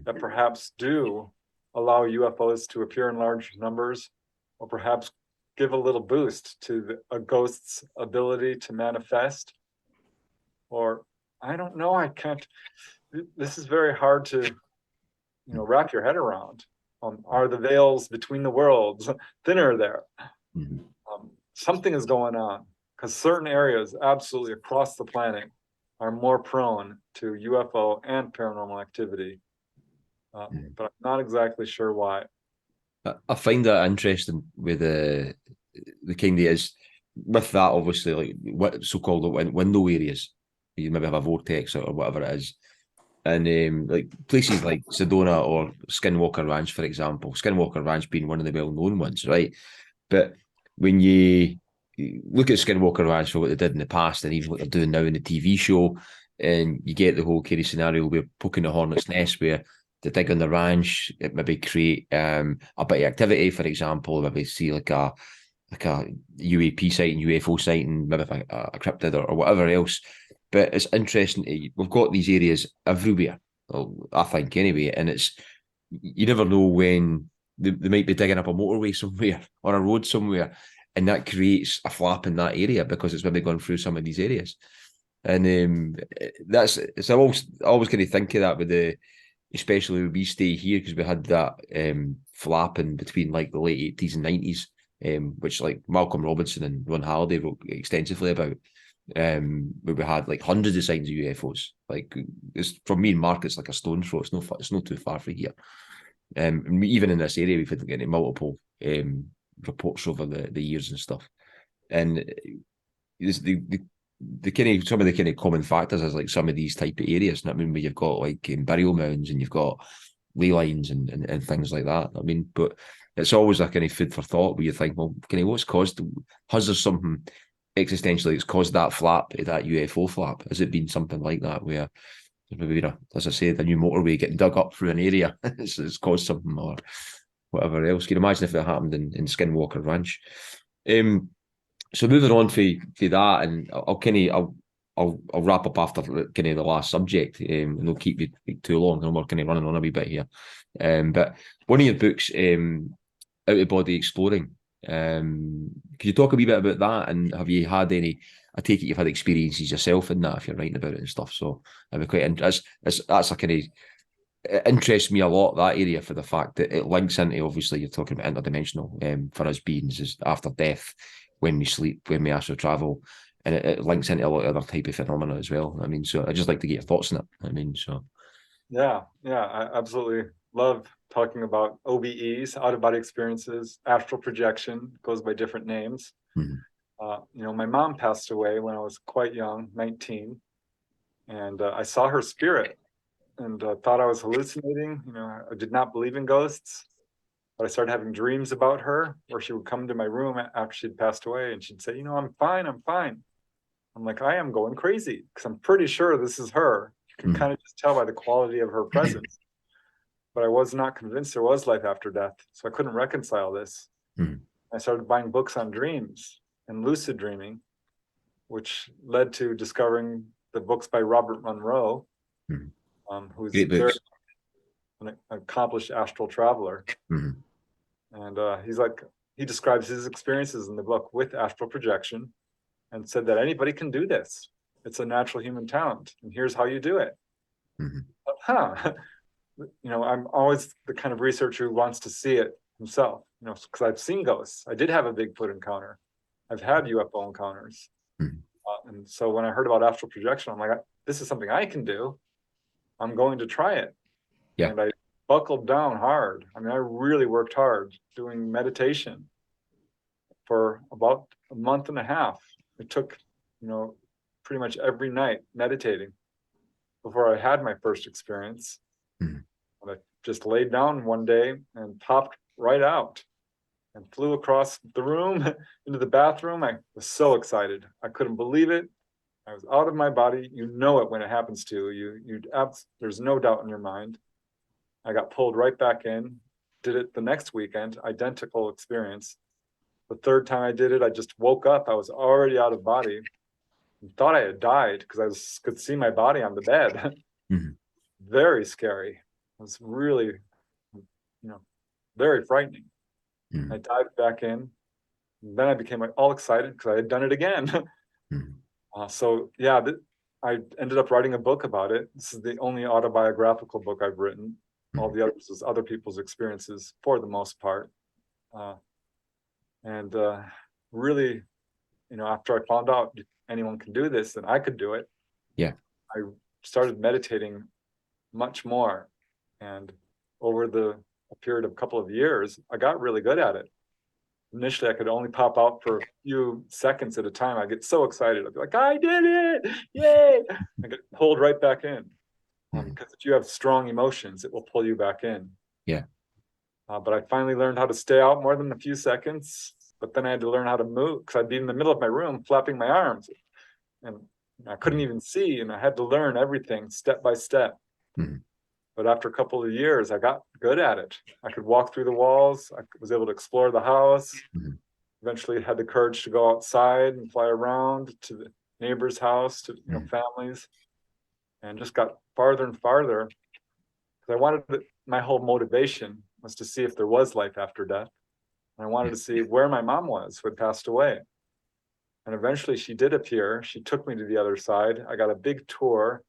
that perhaps do allow UFOs to appear in large numbers, or perhaps give a little boost to a ghost's ability to manifest. Or I don't know, this is very hard to wrap your head around. Are the veils between the worlds thinner there? Something is going on, because certain areas absolutely across the planet are more prone to UFO and paranormal activity, but I'm not exactly sure why. I find that interesting with the kind of is with that, obviously, like what so-called window areas. You maybe have a vortex or whatever it is. And like places like Sedona or Skinwalker Ranch, for example, Skinwalker Ranch being one of the well-known ones, right? But when you look at Skinwalker Ranch for what they did in the past, and even what they're doing now in the TV show, and you get the whole kind of scenario where poking the hornet's nest, where to dig on the ranch, it maybe create a bit of activity, for example, maybe see like a UAP sighting, UFO sighting, maybe a cryptid or whatever else. But it's interesting. We've got these areas everywhere, well, I think anyway, and you never know when they might be digging up a motorway somewhere or a road somewhere, and that creates a flap in that area because it's maybe gone through some of these areas. And it's always kind of think of that with especially when we stay here, because we had that flap in between like the late 80s and 90s, which like Malcolm Robinson and Ron Halliday wrote extensively about, where we had like hundreds of sightings of UFOs. Like, it's from me and Mark, it's like a stone's throw. It's not too far from here. Even in this area, we've had getting multiple reports over the years and stuff. And the kind of some of the kind of common factors is like some of these type of areas. I mean, where you've got like burial mounds and you've got ley lines and things like that. I mean, but it's always a kind of food for thought where you think, well, kind of what's caused? Has there something existentially that's caused that flap, that UFO flap? Has it been something like that where maybe, as I said, a new motorway getting dug up through an area it's caused something or whatever else? Can you imagine if it happened in Skinwalker Ranch? So moving on for that, and I'll wrap up after kind of the last subject, and I'll keep you too long. And we're kind of running on a wee bit here. But one of your books, Out of Body Exploring, could you talk a wee bit about that? And have you had any? I take it you've had experiences yourself in that if you're writing about it and stuff. So I'd be quite interested. That's a kind of, it interests me a lot, that area, for the fact that it links into, obviously, you're talking about interdimensional for us beings is after death, when we sleep, when we astral travel, and it links into a lot of other type of phenomena as well. I mean, so I'd just like to get your thoughts on it. I mean, so. Yeah, I absolutely love talking about OBEs, out-of-body experiences. Astral projection goes by different names. Mm-hmm. My mom passed away when I was quite young, 19, and I saw her spirit and thought I was hallucinating. I did not believe in ghosts, but I started having dreams about her where she would come to my room after she'd passed away and she'd say, I'm fine. I'm like, I am going crazy because I'm pretty sure this is her. You can kind of just tell by the quality of her presence. But I was not convinced there was life after death. So I couldn't reconcile this. I started buying books on dreams and lucid dreaming, which led to discovering the books by Robert Monroe, who's very an accomplished astral traveler. And he describes his experiences in the book with astral projection and said that anybody can do this. It's a natural human talent, and here's how you do it. I'm always the kind of researcher who wants to see it himself, because I've seen ghosts. I did have a Bigfoot encounter. I've had UFO encounters. And so when I heard about astral projection, I'm like, this is something I can do. I'm going to try it. Yeah. And I buckled down hard. I mean, I really worked hard doing meditation for about a month and a half. It took, pretty much every night meditating before I had my first experience. And I just laid down one day and popped right out and flew across the room into the bathroom. I was so excited. I couldn't believe it. I was out of my body. You know it when it happens to you. There's no doubt in your mind. I got pulled right back in, did it the next weekend, identical experience. The third time I did it, I just woke up. I was already out of body and thought I had died because I could see my body on the bed. Very scary. It was really, very frightening. I dived back in. And then I became all excited because I had done it again. I ended up writing a book about it. This is the only autobiographical book I've written. All the others is other people's experiences for the most part. Really, after I found out anyone can do this, then I could do it. Yeah. I started meditating much more. And over a period of a couple of years, I got really good at it. Initially, I could only pop out for a few seconds at a time. I get so excited. I'd be like, I did it! Yay! I get pulled right back in. Because if you have strong emotions, it will pull you back in. Yeah. But I finally learned how to stay out more than a few seconds. But then I had to learn how to move because I'd be in the middle of my room flapping my arms. And I couldn't even see. And I had to learn everything step by step. But after a couple of years, I got good at it. I could walk through the walls. I was able to explore the house. Mhm. Eventually had the courage to go outside and fly around to the neighbor's house, to families, and just got farther and farther. Because I wanted my whole motivation was to see if there was life after death. And I wanted to see where my mom was, who had passed away. And eventually she did appear. She took me to the other side. I got a big tour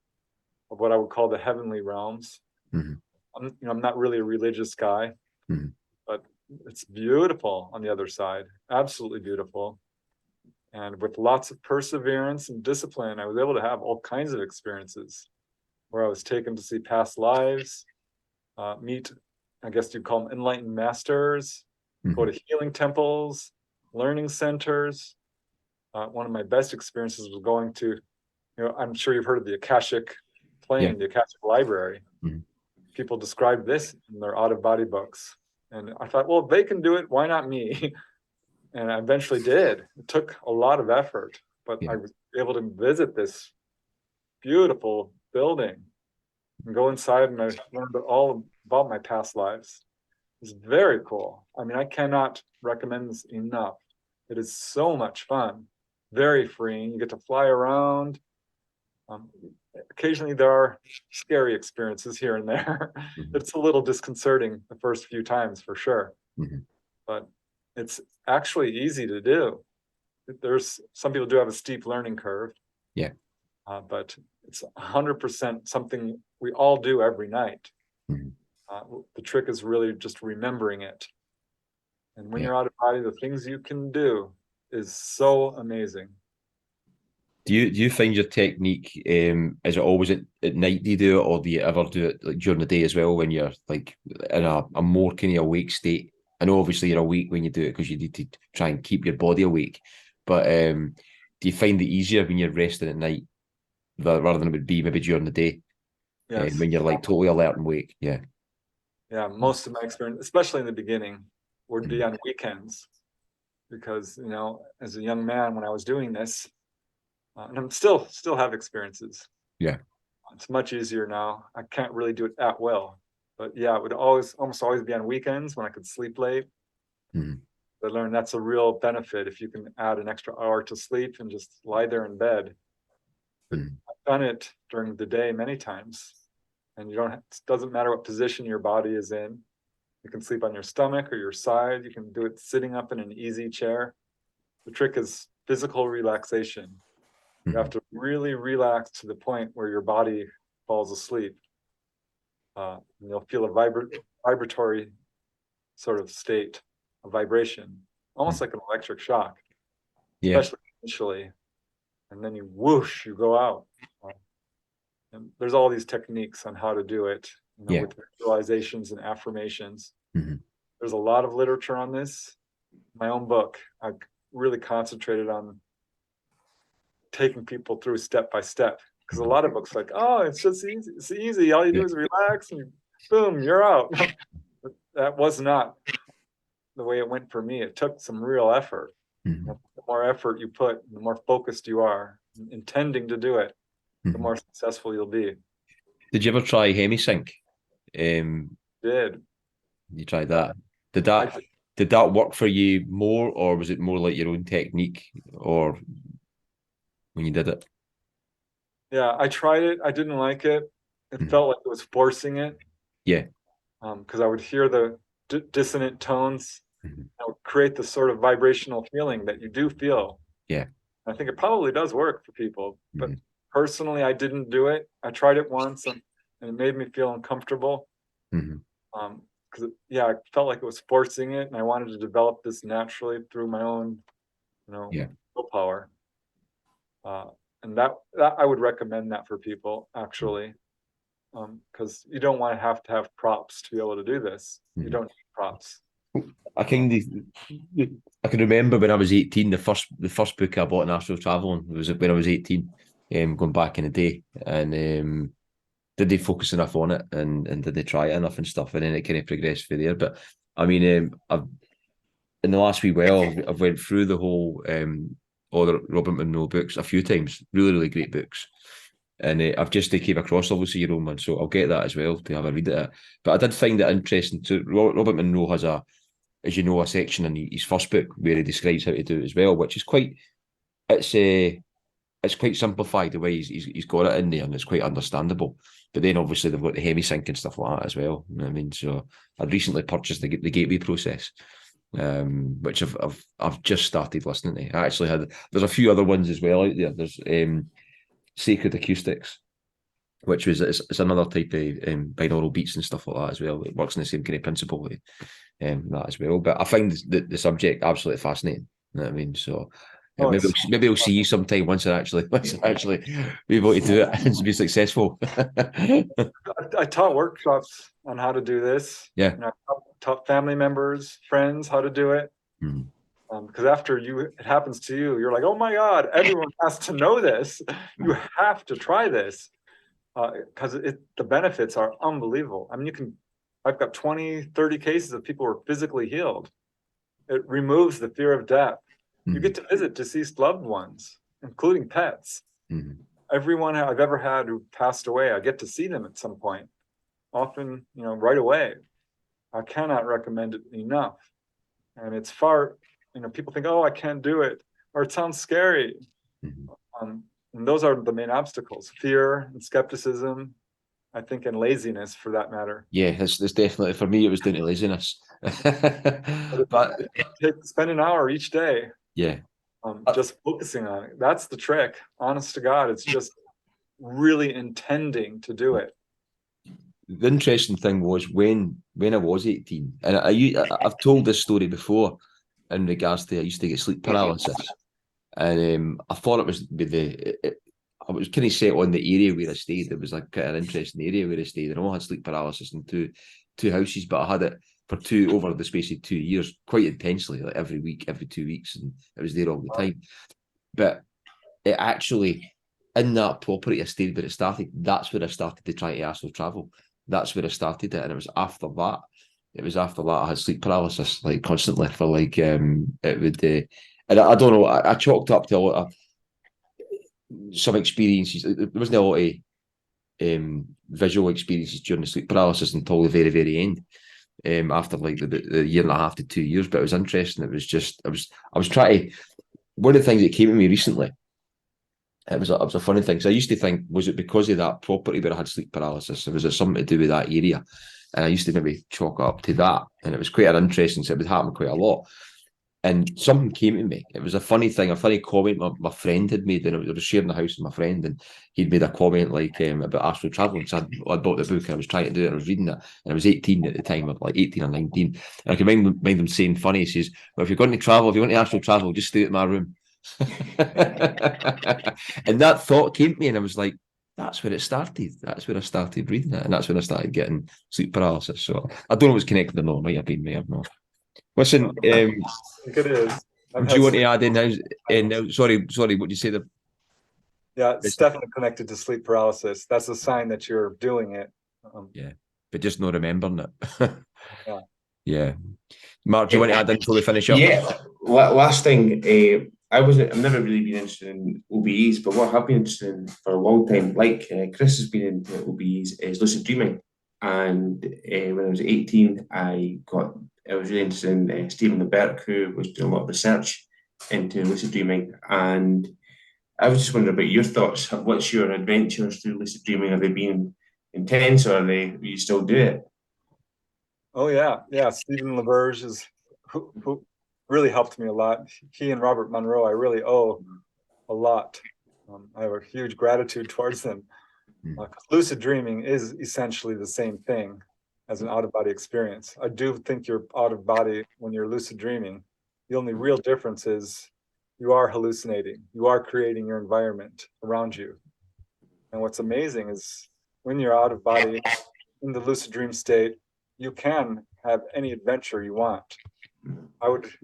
of what I would call the heavenly realms. Mhm. I'm not really a religious guy, Mhm. but it's beautiful on the other side. Absolutely beautiful. And with lots of perseverance and discipline, I was able to have all kinds of experiences where I was taken to see past lives, meet, I guess you'd call them enlightened masters, go to healing temples, learning centers. One of my best experiences was going to, I'm sure you've heard of the Akashic plane, the Akashic library. Mhm. People describe this in their out-of-body books. And I thought, well, if they can do it, why not me? And I eventually did. It took a lot of effort, but I was able to visit this beautiful building and go inside, and I learned all about my past lives. It's very cool. I mean, I cannot recommend this enough. It is so much fun, very freeing. You get to fly around. Occasionally there are scary experiences here and there. It's a little disconcerting the first few times for sure, but it's actually easy to do. There's some people do have a steep learning curve, but it's 100% something we all do every night. The trick is really just remembering it. And when you're out of body, the things you can do is so amazing. Do you find your technique, is it always at night do you do it, or do you ever do it like during the day as well when you're like in a more kind of awake state? I know obviously you're awake when you do it because you need to try and keep your body awake, but do you find it easier when you're resting at night rather than it would be maybe during the day, Yes. when you're like totally alert and awake? Yeah. Yeah, most of my experience, especially in the beginning, would be on weekends because, as a young man when I was doing this, and I'm still have experiences. Yeah. It's much easier now. I can't really do it at will, but yeah, it would almost always be on weekends when I could sleep late. I learned that's a real benefit if you can add an extra hour to sleep and just lie there in bed. But I've done it during the day many times, and it doesn't matter what position your body is in. You can sleep on your stomach or your side. You can do it sitting up in an easy chair. The trick is physical relaxation. You have to really relax to the point where your body falls asleep. And you'll feel a vibratory sort of state, a vibration, almost like an electric shock, especially initially. And then you whoosh, you go out. And there's all these techniques on how to do it, with visualizations and affirmations. There's a lot of literature on this. My own book, I really concentrated on taking people through step by step, because a lot of books like, oh, it's just easy. It's easy. All you do is relax and boom, you're out. But that was not the way it went for me. It took some real effort. The more effort you put, the more focused you are, intending to do it, the more successful you'll be. Did you ever try hemisync? Did. You tried that? Did that work for you more, or was it more like your own technique, or when you did it? Yeah, I tried it. I didn't like it. It felt like it was forcing it. Yeah. Because I would hear the dissonant tones. I would create the sort of vibrational feeling that you do feel. Yeah. I think it probably does work for people, but personally, I didn't do it. I tried it once, and it made me feel uncomfortable. Because I felt like it was forcing it, and I wanted to develop this naturally through my own, willpower. And that I would recommend that for people, actually, because you don't want to have props to be able to do this. You don't need props. I can remember when I was 18, the first book I bought in Astral Traveling was when I was 18, going back in the day, and did they focus enough on it, and did they try it enough and stuff, and then it kind of progressed through there. But I mean, I've in the last wee while, I've went through the whole all the Robert Monroe books a few times. Really, really great books. And I've just came across obviously your own one, so I'll get that as well to have a read at it. But I did find it interesting too. Robert Monroe has as you know, a section in his first book where he describes how to do it as well, which is it's quite simplified the way he's got it in there, and it's quite understandable. But then obviously they've got the hemisync and stuff like that as well. You know what I mean? So I'd recently purchased the Gateway Process, which I've just started listening to. I actually there's a few other ones as well out there. There's Sacred Acoustics, which it's another type of binaural beats and stuff like that as well. It works in the same kind of principle, that as well. But I find the subject absolutely fascinating. You know what I mean? So maybe we'll see you sometime once I actually be able to do it and be successful. I taught workshops on how to do this. Yeah. And I taught family members, friends how to do it. Mm. Because after it happens to you, you're like, oh my God, everyone has to know this. You have to try this. Because the benefits are unbelievable. I mean, I've got 20, 30 cases of people who are physically healed. It removes the fear of death. You get to visit deceased loved ones, including pets. Everyone I've ever had who passed away, I get to see them at some point, often, right away. I cannot recommend it enough. And it's far, people think, oh, I can't do it, or it sounds scary. And those are the main obstacles: fear and skepticism, I think, and laziness, for that matter. Yeah, it's definitely, for me, it was down to laziness. But spend an hour each day. Yeah. Just focusing on it. That's the trick. Honest to God, it's just really intending to do it. The interesting thing was when I was 18, and I've told this story before in regards to I used to get sleep paralysis, and I thought it was I was kind of set on the area where I stayed. It was like an interesting area where I stayed, and I all had sleep paralysis in two houses, but I had it for over the space of 2 years, quite intensely, like every week, every 2 weeks, and it was there all the time. But it actually, in that property I stayed where it started, that's where I started to try to astral travel. That's where I started it, and it was after that. I had sleep paralysis like constantly for like it would, and I don't know. I chalked up to a lot of some experiences. There wasn't a lot of visual experiences during the sleep paralysis until the very, very end. After like the year and a half to 2 years, but it was interesting. It was just I was trying to. One of the things that came to me recently, it was a funny thing. So I used to think, was it because of that property where I had sleep paralysis, or was it something to do with that area? And I used to maybe chalk it up to that, and it was quite an interesting. So it would happen quite a lot. And something came to me. It was a funny thing, a funny comment my friend had made. And I was sharing the house with my friend, and he'd made a comment like about astral traveling. So I'd bought the book, and I was trying to do it, and I was reading it, and I was 18 at the time, or like 18 or 19. And I can mind him saying funny, he says, well, if you're going to travel, if you want to astral travel, just stay at my room. And that thought came to me, and I was like, that's where it started. That's where I started reading it, and that's when I started getting sleep paralysis. So I don't know what's connected or not. Might have not. Listen, I think it is. Do you want to add in now? Sorry, what did you say there? Yeah, it's definitely connected to sleep paralysis. That's a sign that you're doing it. Yeah, but just not remembering it. Yeah. Mark, do you want to add in until we finish up? Yeah. Last thing, I've never really been interested in OBEs, but what I have been interested in for a long time, like Chris has been into OBEs, is lucid dreaming. And when I was 18, I was really interested in Stephen LeBerk, who was doing a lot of research into lucid dreaming. And I was just wondering about your thoughts. What's your adventures through lucid dreaming? Have they been intense, or do you still do it? Oh yeah. Stephen LeBerge is who really helped me a lot. He and Robert Monroe, I really owe a lot. I have a huge gratitude towards them. Lucid dreaming is essentially the same thing as an out-of-body experience. I do think you're out of body when you're lucid dreaming. The only real difference is you are hallucinating. You are creating your environment around you. And what's amazing is when you're out of body in the lucid dream state, you can have any adventure you want.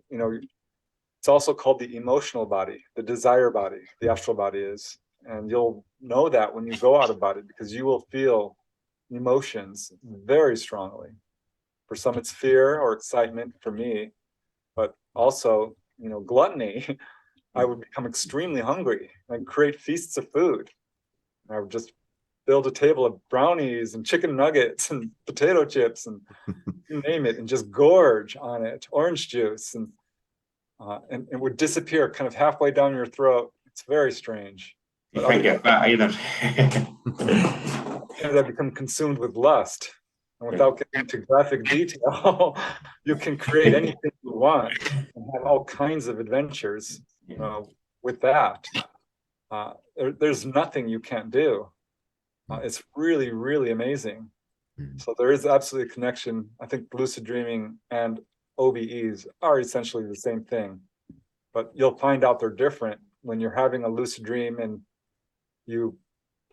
It's also called the emotional body, the desire body, the astral body is. And you'll know that when you go out of body, because you will feel emotions very strongly. For some, it's fear or excitement, for me, but also, gluttony. I would become extremely hungry and create feasts of food. I would just build a table of brownies and chicken nuggets and potato chips and you name it, and just gorge on it, orange juice, and it would disappear kind of halfway down your throat. It's very strange. You can't get that either. And I become consumed with lust. And without getting into graphic detail, you can create anything you want and have all kinds of adventures with that. There's nothing you can't do. It's really, really amazing. So there is absolutely a connection. I think lucid dreaming and OBEs are essentially the same thing, but you'll find out they're different when you're having a lucid dream and you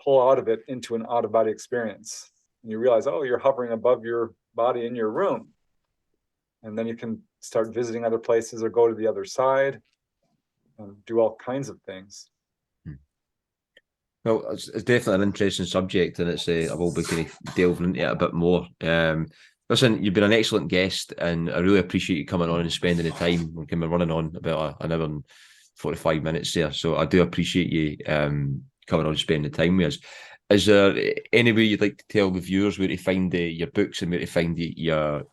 pull out of it into an out-of-body experience. And you realize, oh, you're hovering above your body in your room. And then you can start visiting other places or go to the other side and do all kinds of things. Well, it's definitely an interesting subject, and it's I will be kind of delving into it a bit more. Listen, you've been an excellent guest, and I really appreciate you coming on and spending the time. We're kind of running on about an hour and 45 minutes there, so I do appreciate you coming on and spending the time with us. Is there any way you'd like to tell the viewers where to find your books and where to find your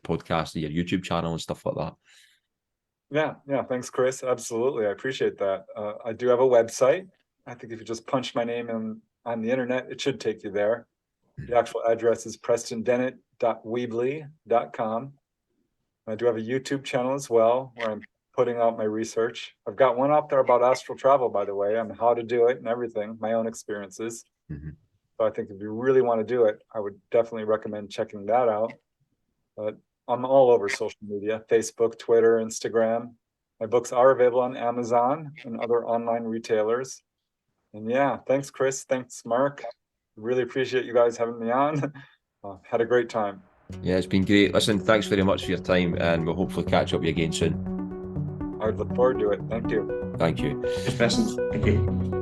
podcast and your YouTube channel and stuff like that? Yeah, thanks, Chris. Absolutely, I appreciate that. I do have a website. I think if you just punch my name on the internet, it should take you there. The actual address is prestondennett.weebly.com. I do have a YouTube channel as well where I'm putting out my research. I've got one out there about astral travel, by the way, on how to do it and everything, my own experiences. So I think if you really want to do it, I would definitely recommend checking that out. But I'm all over social media, Facebook, Twitter, Instagram. My books are available on Amazon and other online retailers. And yeah, thanks, Chris. Thanks, Mark. Really appreciate you guys having me on. Had a great time. Yeah, it's been great. Listen, thanks very much for your time, and we'll hopefully catch up with you again soon. I would look forward to it. Thank you. Thank you. Preston, thank you.